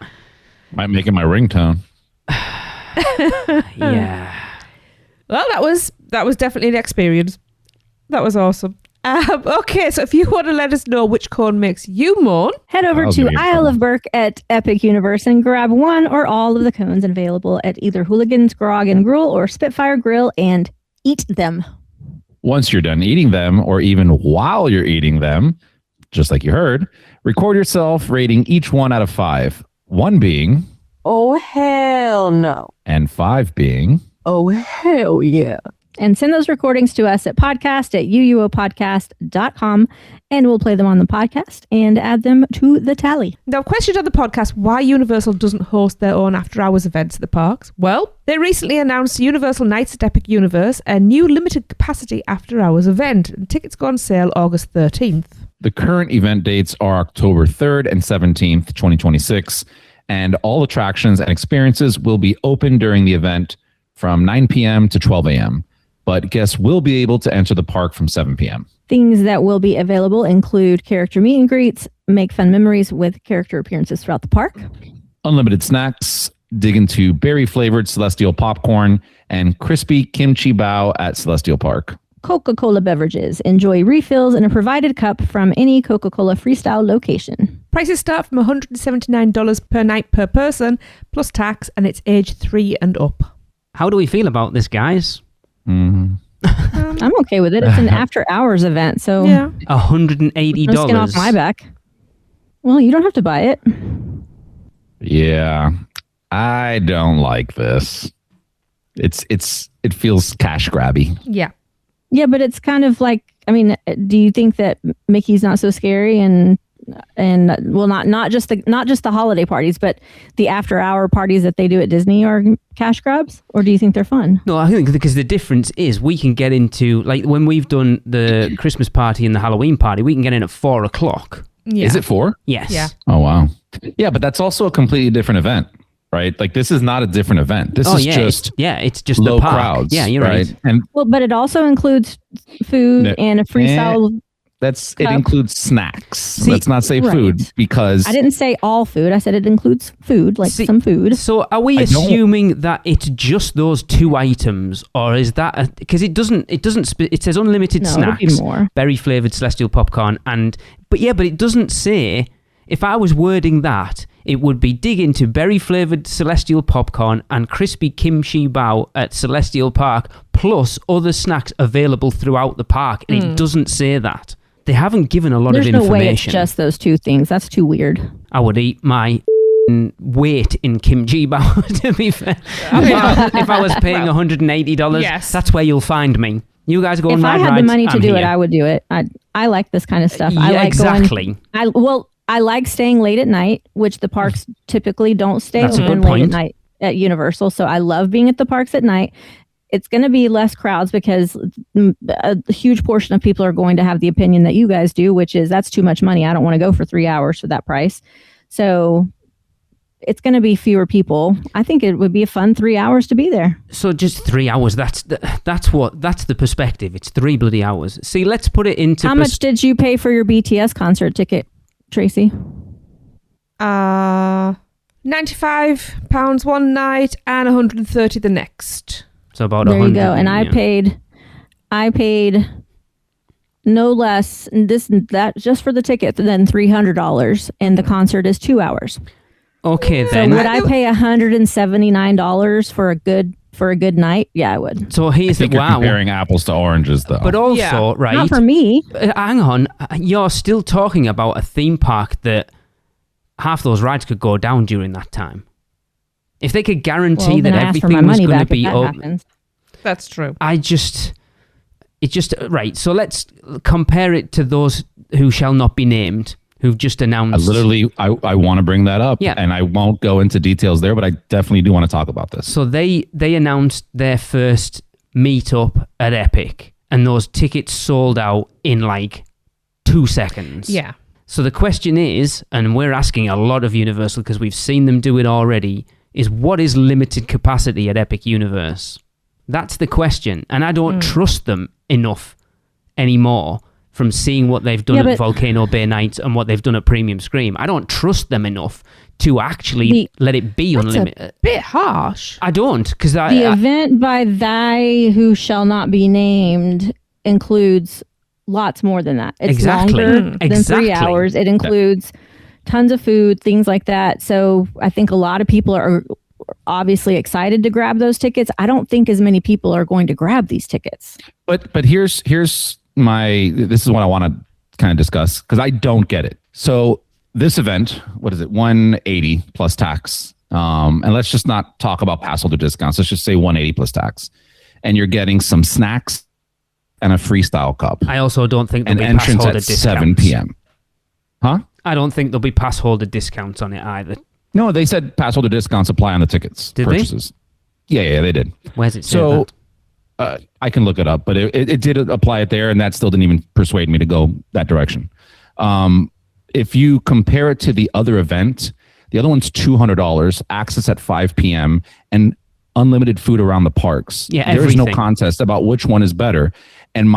Might make it my ringtone. Yeah. Well, that was definitely an experience. That was awesome. Okay, so if you want to let us know which cone makes you moan, head over to Isle of Burke at Epic Universe and grab one or all of the cones available at either Hooligans Grog and Gruel or Spitfire Grill and eat them. Once you're done eating them, or even while you're eating them, just like you heard, record yourself rating each one out of 5. 1 being, oh, hell no. And 5 being, oh, hell yeah. And send those recordings to us at podcast@uuopodcast.com, and we'll play them on the podcast and add them to the tally. Now, questioned on the podcast why Universal doesn't host their own after-hours events at the parks. Well, they recently announced Universal Nights at Epic Universe, a new limited capacity after-hours event. And tickets go on sale August 13th. The current event dates are October 3rd and 17th, 2026, and all attractions and experiences will be open during the event from 9 p.m. to 12 a.m., but guests will be able to enter the park from 7 p.m. Things that will be available include character meet and greets, make fun memories with character appearances throughout the park, unlimited snacks, dig into berry-flavored Celestial popcorn, and crispy kimchi bao at Celestial Park. Coca-Cola beverages. Enjoy refills in a provided cup from any Coca-Cola Freestyle location. Prices start from $179 per night per person, plus tax, and it's age 3 and up. How do we feel about this, guys? I'm okay with it. It's an after-hours event, so yeah. $180. No skin off my back. Well, you don't have to buy it. Yeah, I don't like this. It feels cash grabby. Yeah. Yeah, but it's kind of like, I mean, do you think that Mickey's not so scary and and well, not just the holiday parties, but the after hour parties that they do at Disney are cash grabs? Or do you think they're fun? No, I think because the difference is we can get into, like when we've done the Christmas party and the Halloween party, we can get in at 4:00. Yeah. Is it 4? Yes. Yeah. Oh, wow. Yeah, but that's also a completely different event, right? Like this is not a different event. This is just it's just low the park. crowds. Yeah, you're right. And Well, but it also includes food and a freestyle. it includes snacks. See, Let's not say right. food because I didn't say all food. I said it includes food, like some food. So are we assuming that it's just those 2 items, or is that because it says unlimited snacks, it'll be more. berry flavored celestial popcorn, but it doesn't say. If I was wording that, it would be dig into berry flavored celestial popcorn and crispy kimchi bao at Celestial Park, plus other snacks available throughout the park, and it doesn't say that. They haven't given a lot of information. There's no way it's just those 2 things. That's too weird. I would eat my weight in kimchi bao, to be fair. If I was paying $180, yes. That's where you'll find me. You guys go on If I ride had rides, the money to I'm do here. it, I would do it. I like this kind of stuff. Yeah, I like exactly. I like staying late at night, which the parks typically don't stay That's a open good late at point. night at Universal. So I love being at the parks at night. It's going to be less crowds because a huge portion of people are going to have the opinion that you guys do, which is that's too much money. I don't want to go for 3 hours for that price. So it's going to be fewer people. I think it would be a fun 3 hours to be there. So just 3 hours. That's the perspective. It's 3 bloody hours. See, let's put it into. How much did you pay for your BTS concert ticket, Tracy? £95 one night and $130 the next. So about there 100. you go. And I paid no less that just for the ticket than $300, and the concert is 2 hours. Okay, So then. would I pay $179 for a good night? Yeah, I would. So I here's think the you're comparing apples to oranges, though. But also, Yeah. right? Not for me. Hang on. You're still talking about a theme park that half those rides could go down during that time. If they could guarantee that everything was going to be open. That's true. Right. So let's compare it to those who shall not be named, who've just announced. I want to bring that up. Yeah. And I won't go into details there, but I definitely do want to talk about this. So they announced their first meetup at Epic, and those tickets sold out in like 2 seconds. Yeah. So the question is, and we're asking a lot of Universal because we've seen them do it already, is what is limited capacity at Epic Universe? That's the question. And I don't trust them enough anymore from seeing what they've done at Volcano Bay Nights and what they've done at Premium Scream. I don't trust them enough to actually let it be unlimited. A bit harsh. I don't, because The event by Thy Who Shall Not Be Named includes lots more than that. It's longer than 3 hours. It includes tons of food, things like that. So I think a lot of people are obviously excited to grab those tickets. I don't think as many people are going to grab these tickets. But here's this is what I want to kind of discuss because I don't get it. So this event, what is it? $180 plus tax. And let's just not talk about pass holder discounts. Let's just say $180 plus tax. And you're getting some snacks and a freestyle cup. I also don't think there'll an be pass entrance holder at discounts. 7 p.m. Huh? I don't think there'll be pass holder discounts on it either. No, they said pass holder discounts apply on the tickets purchases. Yeah, they did. Where's it say that? I can look it up, but it did apply it there, and that still didn't even persuade me to go that direction. If you compare it to the other event, the other one's $200, access at 5 p.m., and unlimited food around the parks. Yeah, there is no contest about which one is better. And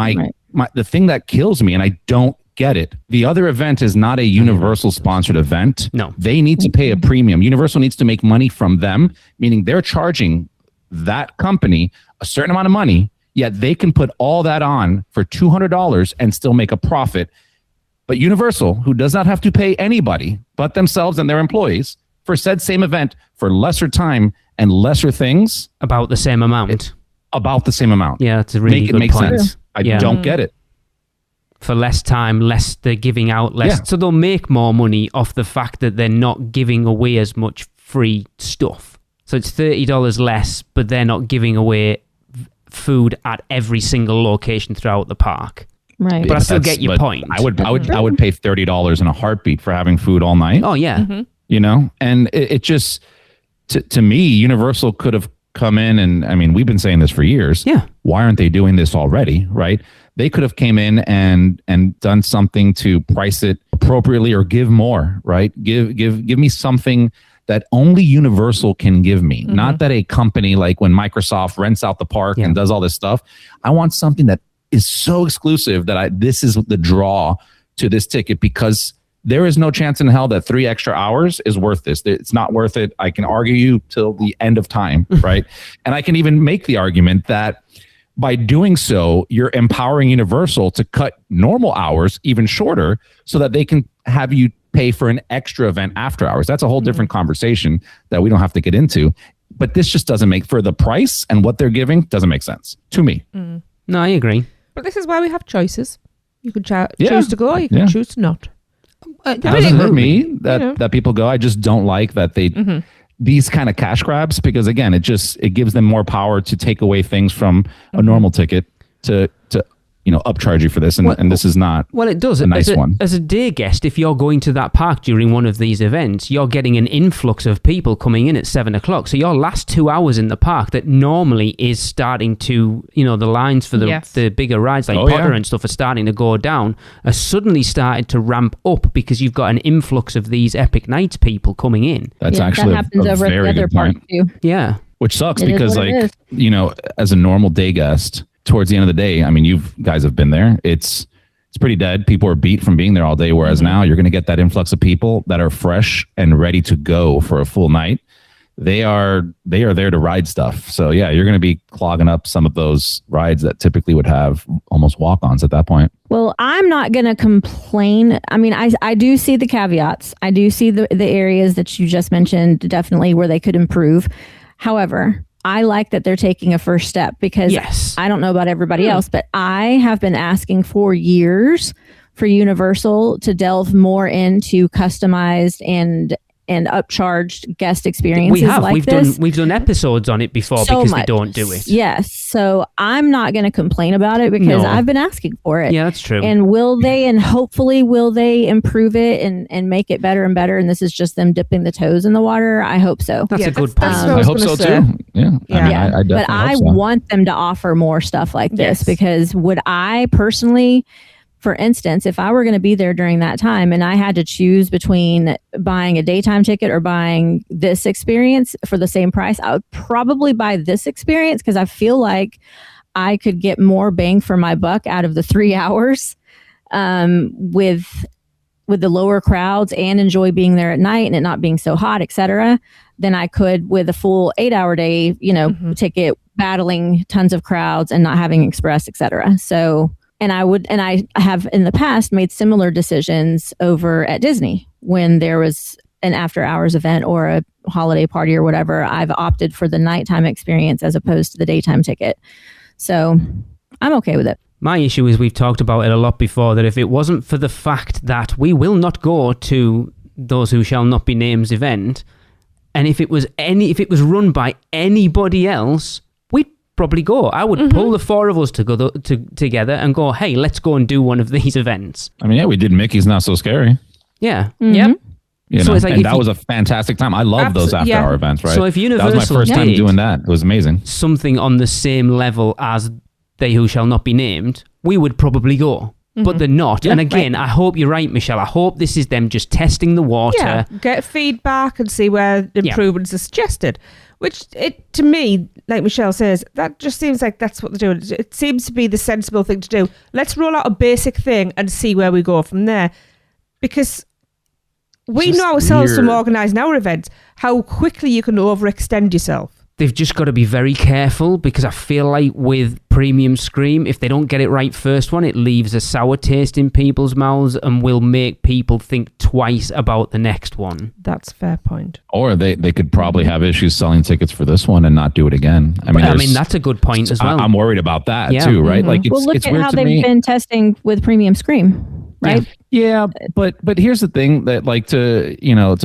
the thing that kills me, and I don't get it, the other event is not a Universal sponsored event. No. They need to pay a premium. Universal needs to make money from them, meaning they're charging that company a certain amount of money, yet they can put all that on for $200 and still make a profit. But Universal, who does not have to pay anybody but themselves and their employees for said same event for lesser time and lesser things. About the same amount. About the same amount. Yeah, that's a really good make point. sense. I don't get it. For less time, less they're giving out less. Yeah. So they'll make more money off the fact that they're not giving away as much free stuff. So it's $30 less, but they're not giving away food at every single location throughout the park. Right. But I still get your point. I would pay $30 in a heartbeat for having food all night. Oh yeah. You know, and it just to me, Universal could have come in, and I mean, we've been saying this for years. Yeah. Why aren't they doing this already? Right. They could have came in and done something to price it appropriately or give more. Right. Give me something that only Universal can give me. Not that a company like when Microsoft rents out the park and does all this stuff. I want something that is so exclusive that this is the draw to this ticket, because there is no chance in hell that 3 extra hours is worth this. It's not worth it. I can argue you till the end of time, right? And I can even make the argument that by doing so, you're empowering Universal to cut normal hours even shorter so that they can have you pay for an extra event after hours. That's a whole different conversation that we don't have to get into. But this just doesn't make, for the price and what they're giving, doesn't make sense to me. No, I agree. But this is why we have choices. You could choose to go, or you can choose to not. It doesn't hurt me that people go. I just don't like that they these kind of cash grabs, because again, it gives them more power to take away things from a normal ticket to upcharge you for this, and this is not. Well, it does. A nice one. As a day guest, if you're going to that park during one of these events, you're getting an influx of people coming in at 7:00. So your last 2 hours in the park that normally is starting to, the lines for the bigger rides like Potter and stuff are starting to go down, are suddenly started to ramp up because you've got an influx of these Epic Nights people coming in. That's actually that happens over at the other park too. Yeah. Which sucks because as a normal day guest, towards the end of the day, I mean, you guys have been there. It's pretty dead. People are beat from being there all day. Whereas now you're going to get that influx of people that are fresh and ready to go for a full night. They are there to ride stuff. So yeah, you're going to be clogging up some of those rides that typically would have almost walk-ons at that point. Well, I'm not going to complain. I mean, I do see the caveats. I do see the areas that you just mentioned, definitely where they could improve. However, I like that they're taking a first step, because I don't know about everybody else, but I have been asking for years for Universal to delve more into customized and upcharged guest experiences. We've done episodes on it before because they don't do it. Yes. So I'm not going to complain about it because I've been asking for it. Yeah, that's true. And hopefully will they improve it and make it better and better? And this is just them dipping the toes in the water. I hope so. That's a good point. I hope so too. Yeah. I definitely but I hope so. want them to offer more stuff like this, because would I personally, for instance, if I were going to be there during that time and I had to choose between buying a daytime ticket or buying this experience for the same price, I would probably buy this experience, because I feel like I could get more bang for my buck out of the 3 hours with the lower crowds and enjoy being there at night and it not being so hot, etc., than I could with a full 8-hour day, ticket, battling tons of crowds and not having express, etc. So. And I have in the past made similar decisions over at Disney when there was an after hours event or a holiday party or whatever. I've opted for the nighttime experience as opposed to the daytime ticket. So I'm okay with it. My issue is, we've talked about it a lot before, that if it wasn't for the fact that we will not go to Those Who Shall Not Be Named event, and if it was run by anybody else, probably go. I would pull the four of us to go together and go, hey, let's go and do one of these events. I mean, we did Mickey's Not So Scary. Yeah. Yep. So it's like, and that was a fantastic time. I love those after-hour events, right? So if Universal, that was my first time doing that. It was amazing. Something on the same level as They Who Shall Not Be Named, we would probably go. But they're not. Yeah, and again, I hope you're right, Michelle. I hope this is them just testing the water. Yeah, get feedback and see where improvements are suggested. Which, to me, like Michelle says, that just seems like that's what they're doing. It seems to be the sensible thing to do. Let's roll out a basic thing and see where we go from there. Because we know ourselves from organising our events, how quickly you can overextend yourself. They've just got to be very careful, because I feel like with Premium Scream, if they don't get it right first one, it leaves a sour taste in people's mouths and will make people think twice about the next one. That's a fair point. Or they could probably have issues selling tickets for this one and not do it again. I mean, that's a good point as well. I'm worried about that too, right? Like, look it's at weird how to they've me. been testing with Premium Scream, right? Yeah, but here's the thing, that like to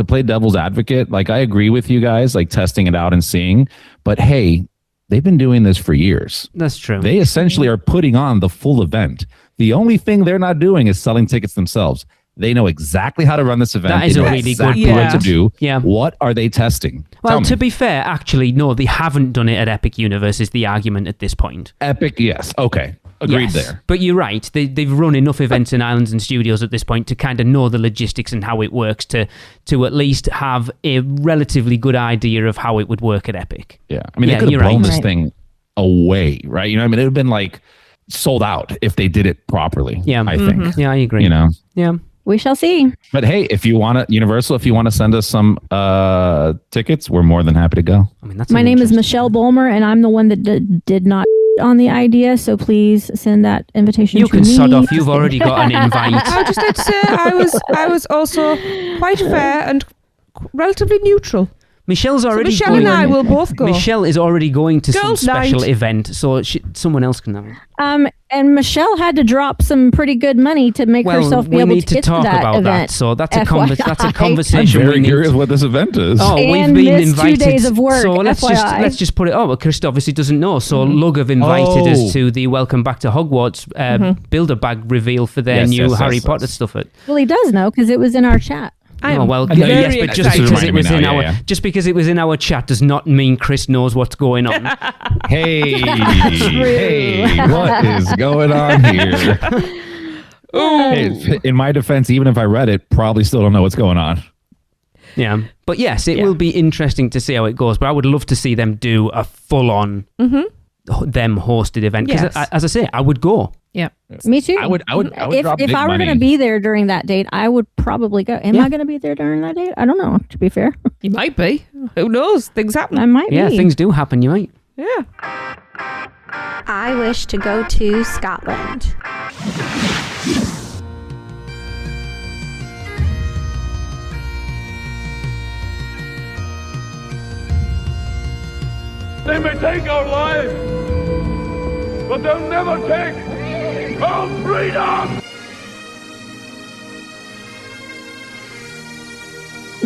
play devil's advocate, like I agree with you guys, like testing it out and seeing, but hey, they've been doing this for years. That's true. They essentially are putting on the full event. The only thing they're not doing is selling tickets themselves. They know exactly how to run this event. That is they know a really exactly good what to do. Yeah. What are they testing? Well, to be fair, actually, no, they haven't done it at Epic Universe is the argument at this point. Epic, yes. Okay. Agreed there. But you're right. They've run enough events in islands and studios at this point to kind of know the logistics and how it works to at least have a relatively good idea of how it would work at Epic. Yeah. I mean, they could have blown this thing away, right? You know, I mean, it would have been like sold out if they did it properly. Yeah. I think. Yeah, I agree. You know? Yeah. We shall see. But hey, if you want to, Universal, if you want to send us some tickets, we're more than happy to go. I mean, that's my name is Michelle Bulmer, and I'm the one that did not on the idea. So please send that invitation. You to can me. sod off. You've already got an invite. I just had to say I was also quite fair and relatively neutral. Michelle's already. So Michelle and I will both go. Michelle is already going to Girls' some special night. event, so someone else can have it. And Michelle had to drop some pretty good money to make herself be we able need to get talk to that about event. that. So that's a FYI. conversation. I'm very curious what this event is. Oh, we've And been missed invited. 2 days of work, so FYI. let's just put it. Oh, well, Chris obviously doesn't know. So Lug have invited us to the Welcome Back to Hogwarts Builder Bag reveal for their new Harry Potter stuff. Well, he does know because it was in our chat. Oh, well, yes, but just because it was in our just because it was in our chat does not mean Chris knows what's going on. Hey, what is going on here? Hey, in my defense, even if I read it, probably still don't know what's going on. Yeah, but yes, it will be interesting to see how it goes. But I would love to see them do a full-on them hosted event because, as I say, I would go. Yeah, me too. I would drop big if I were going to be there during that date, I would probably go. Am I going to be there during that date? I don't know. To be fair, you might be. Who knows? Things happen. I might be. Yeah, things do happen. You might. Yeah. I wish to go to Scotland. They may take our lives, but they'll never take our freedom!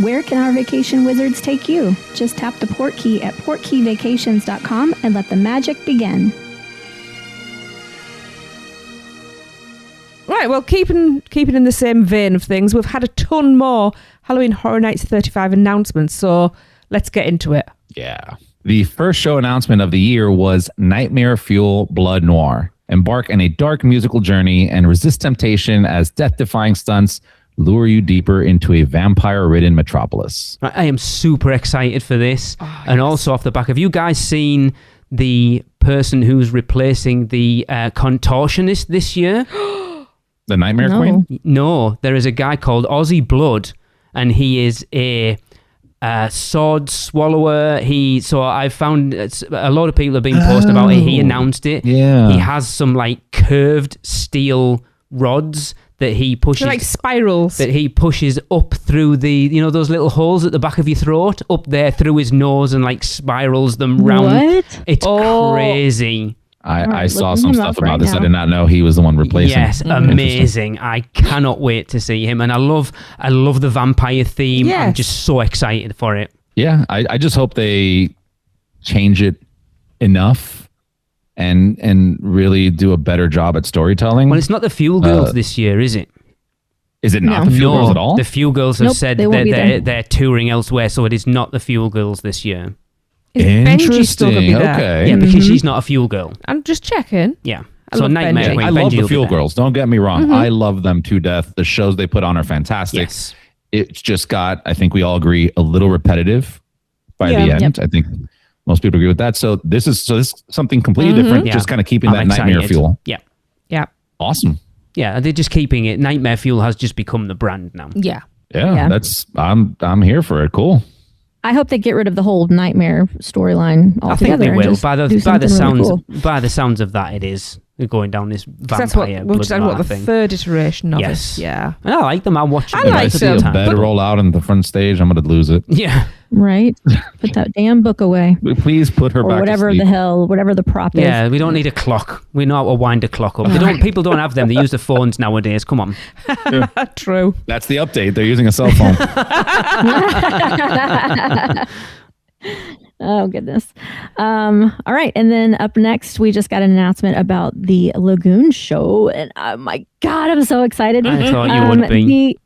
Where can our vacation wizards take you? Just tap the port key at portkeyvacations.com and let the magic begin. Right, well, keeping in the same vein of things, we've had a ton more Halloween Horror Nights 35 announcements, so let's get into it. Yeah. The first show announcement of the year was Nightmare Fuel Blood Noir. Embark on a dark musical journey and resist temptation as death-defying stunts lure you deeper into a vampire-ridden metropolis. I am super excited for this. And also off the back, have you guys seen the person who's replacing the contortionist this year? The Nightmare Queen? No, there is a guy called Ozzy Blood, and he is a sword swallower. So I found a lot of people have been posting about it. He announced it. Yeah. He has some like curved steel rods that he pushes. They're like spirals. That he pushes up through those little holes at the back of your throat, up there through his nose and like spirals them round. What? It's crazy. I saw some stuff about this. Now. I did not know he was the one replacing. Yes, amazing. I cannot wait to see him. And I love the vampire theme. Yes. I'm just so excited for it. Yeah, I just hope they change it enough and really do a better job at storytelling. Well, it's not the Fuel Girls this year, is it? Is it not the Fuel Girls at all? The Fuel Girls have said they're touring elsewhere, so it is not the Fuel Girls this year. Is Benji still going to be there? Okay. Yeah, because she's not a Fuel Girl. I'm just checking. Yeah. I love Nightmare Benji. Queen. I love the Fuel Girls. Don't get me wrong. I love them to death. The shows they put on are fantastic. Yes. It's just got, I think we all agree, a little repetitive by the end. Yep. I think most people agree with that. So this is something completely different. Yeah. Just kind of keeping that excited. Nightmare Fuel. Yeah. Yeah. Awesome. Yeah, they're just keeping it. Nightmare Fuel has just become the brand now. Yeah. Yeah. That's I'm here for it. Cool. I hope they get rid of the whole nightmare storyline altogether. I think they will. By the sounds of that, it is going down this vampire that's what the thing. third iteration of Yes. it. Yeah. And I like them. I'll watch them. I like If them. a bed roll out on the front stage, I'm going to lose it. Yeah. Right? Put that damn book away. Please put her Or back whatever to sleep. the hell, whatever the prop is. Yeah, we don't need a clock. We know how to wind a clock up. People don't have them. They use the phones nowadays. Come on. True. That's the update. They're using a cell phone. Oh, goodness. All right. And then up next, we just got an announcement about the Lagoon show. And oh my God, I'm so excited. I thought you would be.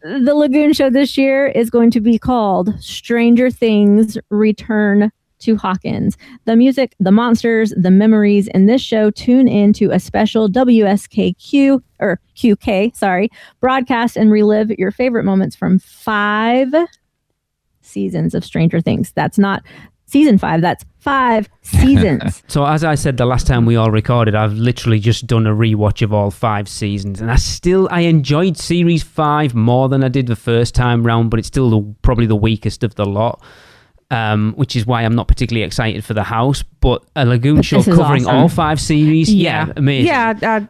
The Lagoon show this year is going to be called Stranger Things Return to Hawkins. The music, the monsters, the memories in this show tune into a special WSKQ or QK, broadcast and relive your favorite moments from 5 seasons of Stranger Things. That's not season 5, that's 5 seasons. So as I said the last time we all recorded, I've literally just done a rewatch of all 5 seasons, and I enjoyed series 5 more than I did the first time round, but it's still probably the weakest of the lot, which is why I'm not particularly excited for the house. But a Lagoon show covering all 5 series, amazing. Yeah,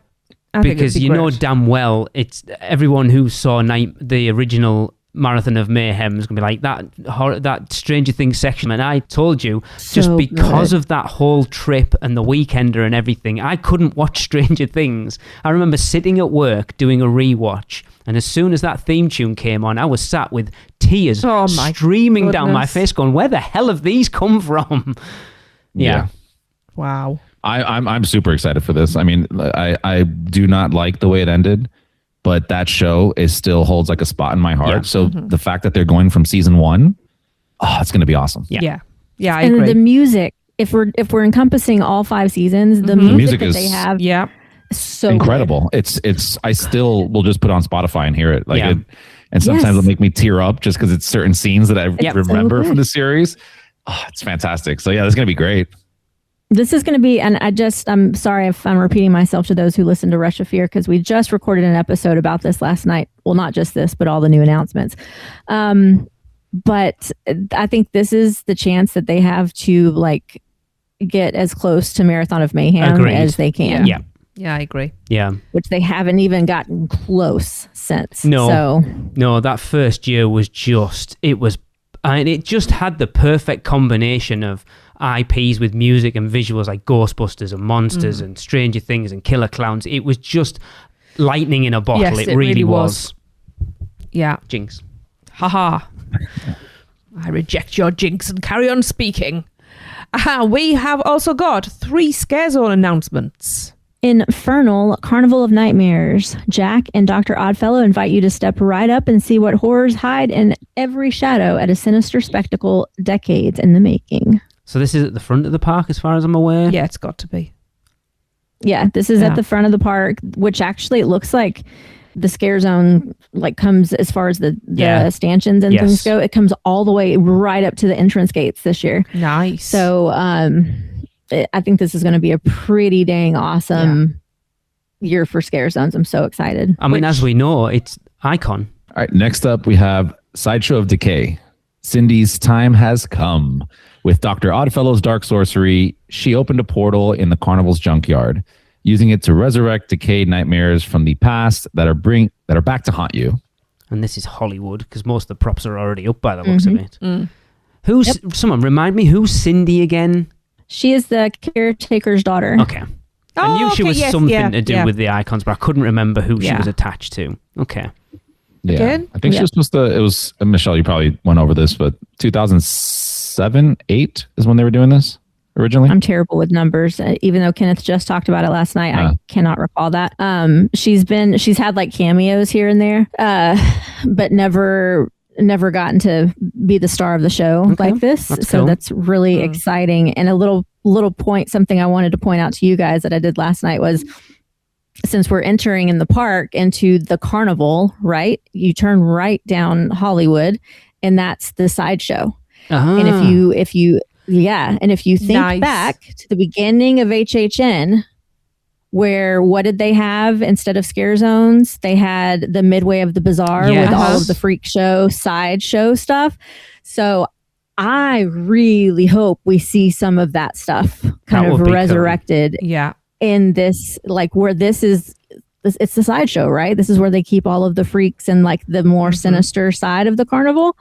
I because think you know damn well it's everyone who saw the original Marathon of Mayhem is going to be like that Stranger Things section. And I told you, just because of that whole trip and the Weekender and everything, I couldn't watch Stranger Things. I remember sitting at work doing a rewatch, and as soon as that theme tune came on, I was sat with tears streaming down my face going, where the hell have these come from? Yeah. Wow. I'm super excited for this. I mean, I do not like the way it ended, but that show still holds like a spot in my heart. Yeah. So the fact that they're going from season 1, it's going to be awesome. Yeah, I agree. And the music, if we're encompassing all 5 seasons, the music that they have, so incredible. Good. It's. I still will just put on Spotify and hear it. And sometimes it'll make me tear up just because it's certain scenes that I remember from the series. Oh, it's fantastic. So yeah, it's going to be great. This is going to be, and I'm sorry if I'm repeating myself to those who listen to Rush of Fear, because we just recorded an episode about this last night. Well, not just this, but all the new announcements. But I think this is the chance that they have to get as close to Marathon of Mayhem as they can. Yeah, I agree. Yeah. Which they haven't even gotten close since. No, that first year was it just had the perfect combination of IPs with music and visuals like Ghostbusters and Monsters and Stranger Things and Killer Clowns. It was just lightning in a bottle. Yes, it really was. Yeah. Jinx. Haha. I reject your jinx and carry on speaking. We have also got 3 Scarezone announcements. Infernal Carnival of Nightmares. Jack and Dr. Oddfellow invite you to step right up and see what horrors hide in every shadow at a sinister spectacle decades in the making. So this is at the front of the park as far as I'm aware? Yeah, it's got to be. Yeah, this is at the front of the park, which actually it looks like the scare zone comes as far as the stanchions and things go. It comes all the way right up to the entrance gates this year. Nice. So I think this is going to be a pretty dang awesome year for scare zones. I'm so excited. I mean, as we know, it's Icon. All right, next up we have Sideshow of Decay. Cindy's time has come. With Dr. Oddfellow's dark sorcery, she opened a portal in the carnival's junkyard, using it to resurrect decayed nightmares from the past that are back to haunt you. And this is Hollywood, because most of the props are already up by the looks of it. Someone remind me, who's Cindy again? She is the caretaker's daughter. Okay. I knew she was something to do with the icons, but I couldn't remember who she was attached to. Okay. Yeah. Again? I think she was supposed to, it was, Michelle, you probably went over this, but 2007, 8 is when they were doing this originally. I'm terrible with numbers. Even though Kenneth just talked about it last night, I cannot recall that. She's had cameos here and there, but never gotten to be the star of the show like this. That's cool. That's really exciting. And a little point, something I wanted to point out to you guys that I did last night was, since we're entering in the park into the carnival, right? You turn right down Hollywood, and that's the sideshow. And if you think back to the beginning of HHN, where what did they have instead of scare zones? They had the midway of the bazaar with all of the freak show, sideshow stuff. So I really hope we see some of that stuff kind of resurrected. Cool. Yeah. In this, where this is, it's the sideshow, right? This is where they keep all of the freaks and the more sinister side of the carnival.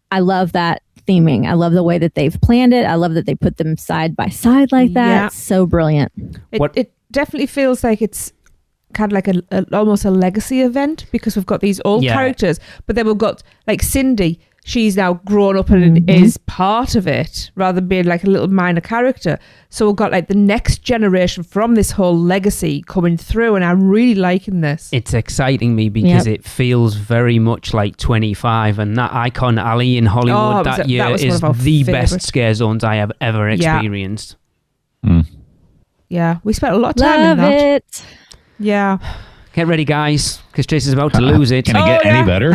I love that theming. I love the way that they've planned it. I love that they put them side by side like that. Yeah. It's so brilliant. It definitely feels like it's kind of almost a legacy event, because we've got these old characters, but then we've got Cindy she's now grown up and is part of it rather than being like a little minor character. So we've got like the next generation from this whole legacy coming through, and I'm really liking this. It's exciting me because it feels very much like 25, and that Icon Alley in Hollywood that year is the best scare zones I have ever experienced. Yeah, we spent a lot of time in that. Love it. Yeah. Get ready, guys, because Tracy's about to lose it. Can it get any better?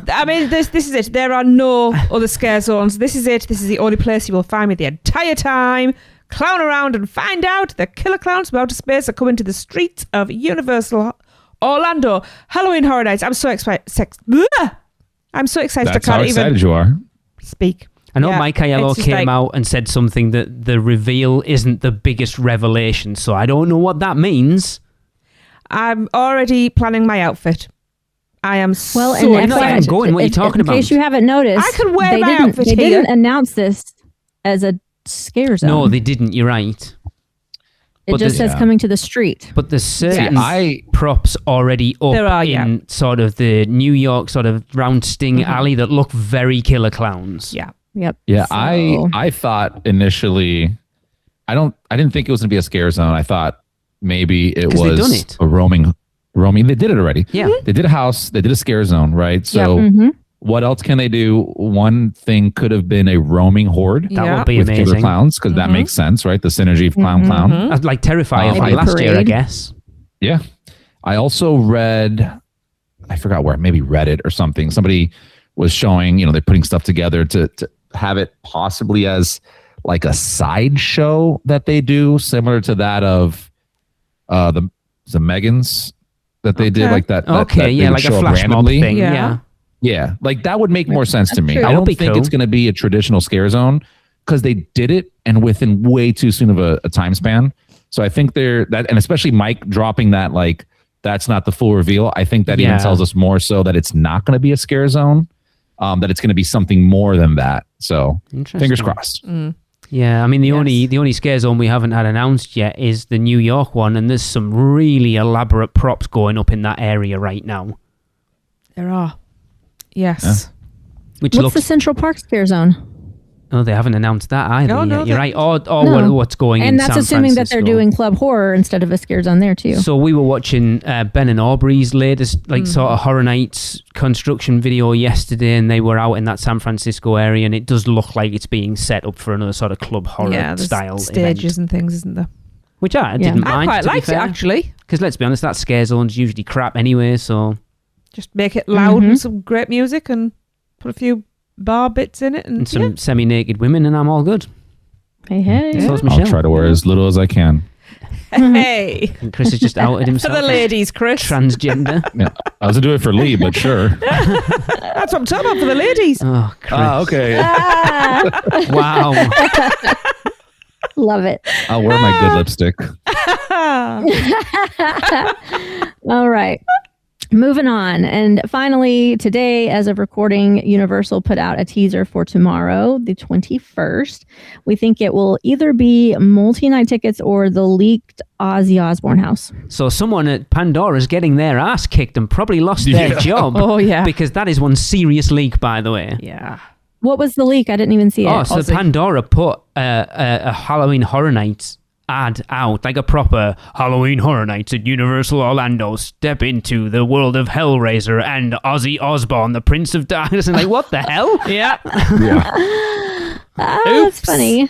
I mean, this is it. There are no other scare zones. This is it. This is the only place you will find me the entire time. Clown around and find out the killer clowns from outer space are coming to the streets of Universal Orlando. Halloween Horror Nights. I'm so excited. I'm so excited. That's I can't how excited even you are. speak. I know Mike Aiello came out and said something that the reveal isn't the biggest revelation, so I don't know what that means. I'm already planning my outfit. I am I'm not even going. What are you talking about? In case you haven't noticed, I can wear my outfit They didn't announce this as a scare zone. No, they didn't. You're right. It just says coming to the street. But there's certain props already up in sort of the New York sort of round Sting alley that look very killer clowns. Yeah. Yep. Yeah, so. I thought initially, I didn't think it was going to be a scare zone. I thought maybe it was a roaming. They did it already. Yeah. They did a house. They did a scare zone, right? So what else can they do? One thing could have been a roaming horde. That would be with amazing. Killer clowns, because that makes sense, right? The synergy of clown. I'd like Terrifier last year, I guess. Yeah. I also read, I forgot where, maybe Reddit or something. Somebody was showing, they're putting stuff together to have it possibly as like a sideshow that they do, similar to that of the Megans that they did, like that. Okay, that like a flash mob thing. Yeah, like that would make more sense to me. true. I don't think it's going to be a traditional scare zone because they did it and within way too soon of a time span. So I think and especially Mike dropping that, like, that's not the full reveal. I think that even tells us more so that it's not going to be a scare zone, that it's going to be something more than that. So fingers crossed. Yeah, I mean, the only scare zone we haven't had announced yet is the New York one, and there's some really elaborate props going up in that area right now. There are. Yes. Yeah. What's the Central Park scare zone? Oh, they haven't announced that either. No, You're right. Or what's going and in that's San assuming Francisco. that they're doing Club Horror instead of a scare zone there too. So we were watching Ben and Aubrey's latest sort of Horror Nights construction video yesterday, and they were out in that San Francisco area, and it does look like it's being set up for another sort of club horror style stages event. And things, isn't there? Which I didn't mind. I quite liked it, actually. Because let's be honest, that scare zone's usually crap anyway, so just make it loud and some great music and put a few bar bits in it and some semi-naked women, and I'm all good. Hey. So is Michelle. I'll try to wear as little as I can. Hey. And Chris has just outed himself. For the ladies, Chris. Transgender. Yeah, I was going to do it for Lee, but sure. That's what I'm talking about, for the ladies. Oh, Chris. Okay. Wow. Love it. I'll wear my good lipstick. All right. Moving on. And finally, today, as of recording, Universal put out a teaser for tomorrow, the 21st. We think it will either be multi-night tickets or the leaked Ozzy Osbourne house. So someone at Pandora's getting their ass kicked and probably lost their job. Oh, yeah. Because that is one serious leak, by the way. Yeah. What was the leak? I didn't even see it. Oh, so Pandora put a Halloween Horror Nights ad out, like a proper Halloween Horror Nights at Universal Orlando. Step into the world of Hellraiser and Ozzy Osbourne, the Prince of Darkness. And like, what the hell? Yeah. That's funny.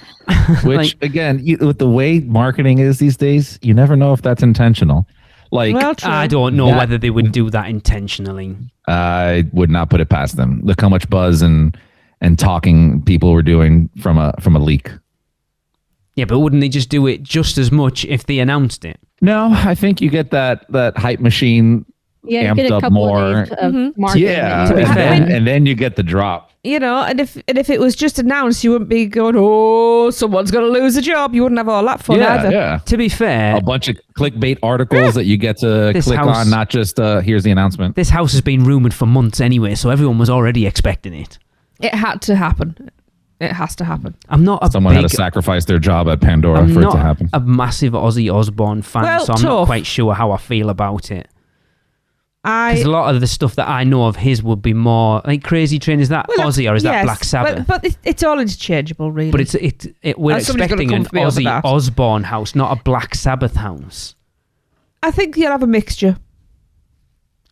Which, again, with the way marketing is these days, you never know if that's intentional. Like, I don't know whether they would do that intentionally. I would not put it past them. Look how much buzz and talking people were doing from a leak. Yeah, but wouldn't they just do it just as much if they announced it? No, I think you get that hype machine amped up more. Yeah, and then you get the drop. And if it was just announced, you wouldn't be going, oh, someone's going to lose a job. You wouldn't have all that fun either. Yeah. To be fair, a bunch of clickbait articles that you get to click on, not just here's the announcement. This house has been rumored for months anyway, so everyone was already expecting it. It had to happen. It has to happen. I'm not Someone had to sacrifice their job at Pandora for it to happen. I'm not a massive Ozzy Osbourne fan, so I'm not quite sure how I feel about it. Because a lot of the stuff that I know of his would be more like Crazy Train. Is that Ozzy or is that Black Sabbath? But it's all interchangeable, really. But we're expecting an Ozzy Osbourne house, not a Black Sabbath house. I think you'll have a mixture.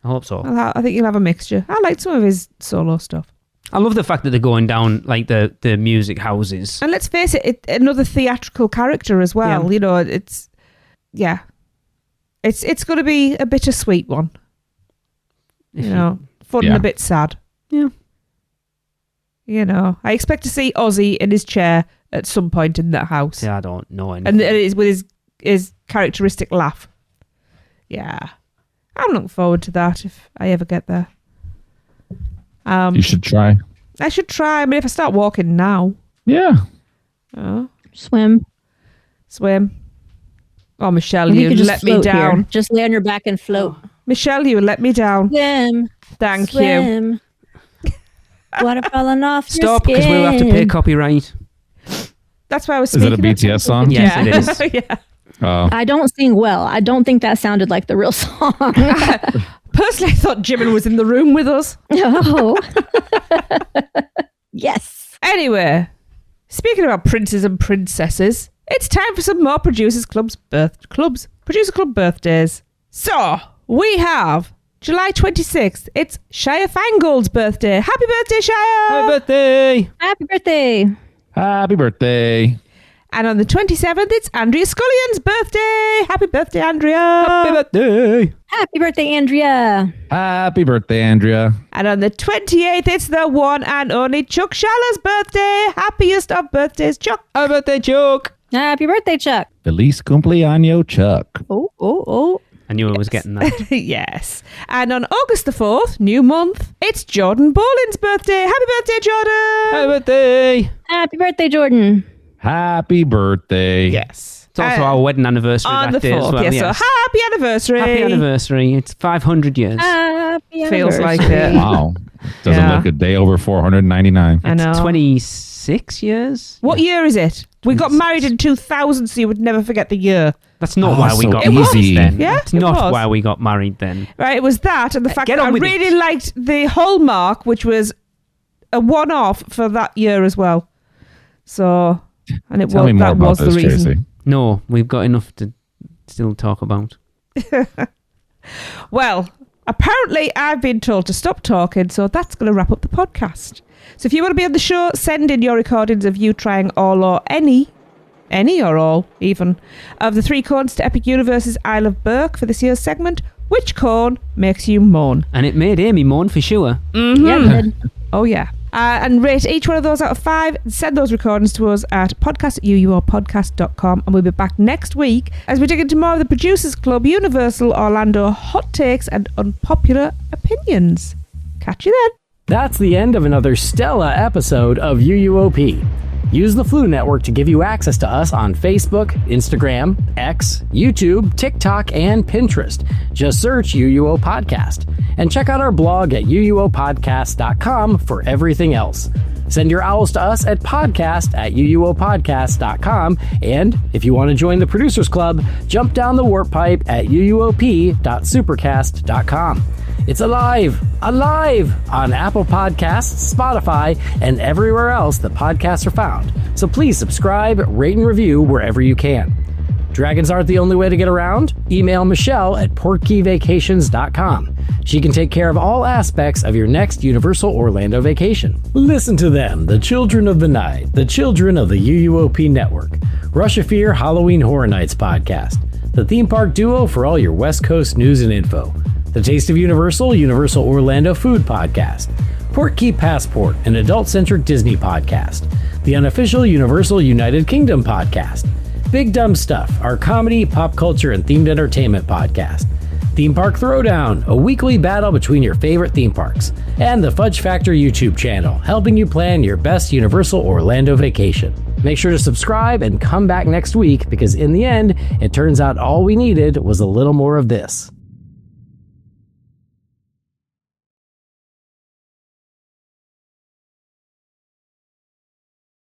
I hope so. I think you'll have a mixture. I like some of his solo stuff. I love the fact that they're going down like the music houses. And let's face it, another theatrical character as well. Yeah. You know, it's going to be a bittersweet one. You know, fun and a bit sad. Yeah. You know, I expect to see Ozzy in his chair at some point in that house. Yeah, I don't know anything. And it is with his characteristic laugh. Yeah. I'm looking forward to that if I ever get there. You should try. I should try. I mean, if I start walking now. Yeah. Oh. Swim. Oh, Michelle, you let me down. Here. Just lay on your back and float. Michelle, you let me down. Swim. Thank you. Water falling off Stop, because we'll have to pay copyright. That's why I was speaking. Is it a BTS song? Yes, it is. Yeah. I don't sing well. I don't think that sounded like the real song. Personally, I thought Jimin was in the room with us. Oh. Yes. Anyway, speaking about princes and princesses, it's time for some more Producers Club birthdays. So, we have July 26th. It's Shia Fangold's birthday. Happy birthday, Shia! Happy birthday! Happy birthday! Happy birthday! And on the 27th, it's Andrea Scullion's birthday. Happy birthday, Andrea. Happy birthday. Happy birthday, Andrea. Happy birthday, Andrea. And on the 28th, it's the one and only Chuck Shaller's birthday. Happiest of birthdays, Chuck. Happy birthday, Chuck. Happy birthday, Chuck. Feliz cumpleaños, Chuck. Oh. I knew I was getting that. Yes. And on August the 4th, new month, it's Jordan Bolin's birthday. Happy birthday, Jordan. Happy birthday. Happy birthday, Jordan. Happy birthday. Yes. It's also our wedding anniversary on that the 4th, day as well. Yes. So happy anniversary. Happy anniversary. It's 500 years. Happy anniversary. Feels like it. Wow. Doesn't look a day over 499. I know. It's 26 years? What year is it? We got married in 2000, so you would never forget the year. That's not why we got easy. married then. Yeah, it's not why we got married then. Right, it was that and the fact that I really liked the Hallmark, which was a one-off for that year as well. So, and it was that was the reason. Tracy. No, we've got enough to still talk about. Well, apparently I've been told to stop talking, so that's going to wrap up the podcast. So if you want to be on the show, send in your recordings of you trying all or any or all even, of the 3 cones to Epic Universe's Isle of Burke for this year's segment. Which cone makes you moan? And it made Amie moan for sure. Mm-hmm. Yeah, it did. Oh, yeah. And rate each one of those out of 5. Send those recordings to us at podcast@uuopodcast.com, and we'll be back next week as we dig into more of the Producers Club Universal Orlando hot takes and unpopular opinions. Catch you then. That's the end of another stellar episode of UUOP. Use the Flu Network to give you access to us on Facebook, Instagram, X, YouTube, TikTok, and Pinterest. Just search UUO Podcast. And check out our blog at uuopodcast.com for everything else. Send your owls to us at podcast@uuopodcast.com. And if you want to join the Producers Club, jump down the warp pipe at uuop.supercast.com. It's alive on Apple Podcasts, Spotify, and everywhere else that podcasts are found. So please subscribe, rate, and review wherever you can. Dragons aren't the only way to get around. Email Michelle at portkeyvacations.com. She can take care of all aspects of your next Universal Orlando vacation. Listen to them, the children of the night, the children of the UUOP network. Rush of Fear Halloween Horror Nights podcast. The theme park duo for all your West Coast news and info. The Taste of Universal Orlando Food Podcast. Port Key Passport, an adult-centric Disney podcast. The unofficial Universal United Kingdom podcast. Big Dumb Stuff, our comedy, pop culture, and themed entertainment podcast. Theme Park Throwdown, a weekly battle between your favorite theme parks. And the Fudge Factor YouTube channel, helping you plan your best Universal Orlando vacation. Make sure to subscribe and come back next week, because in the end, it turns out all we needed was a little more of this.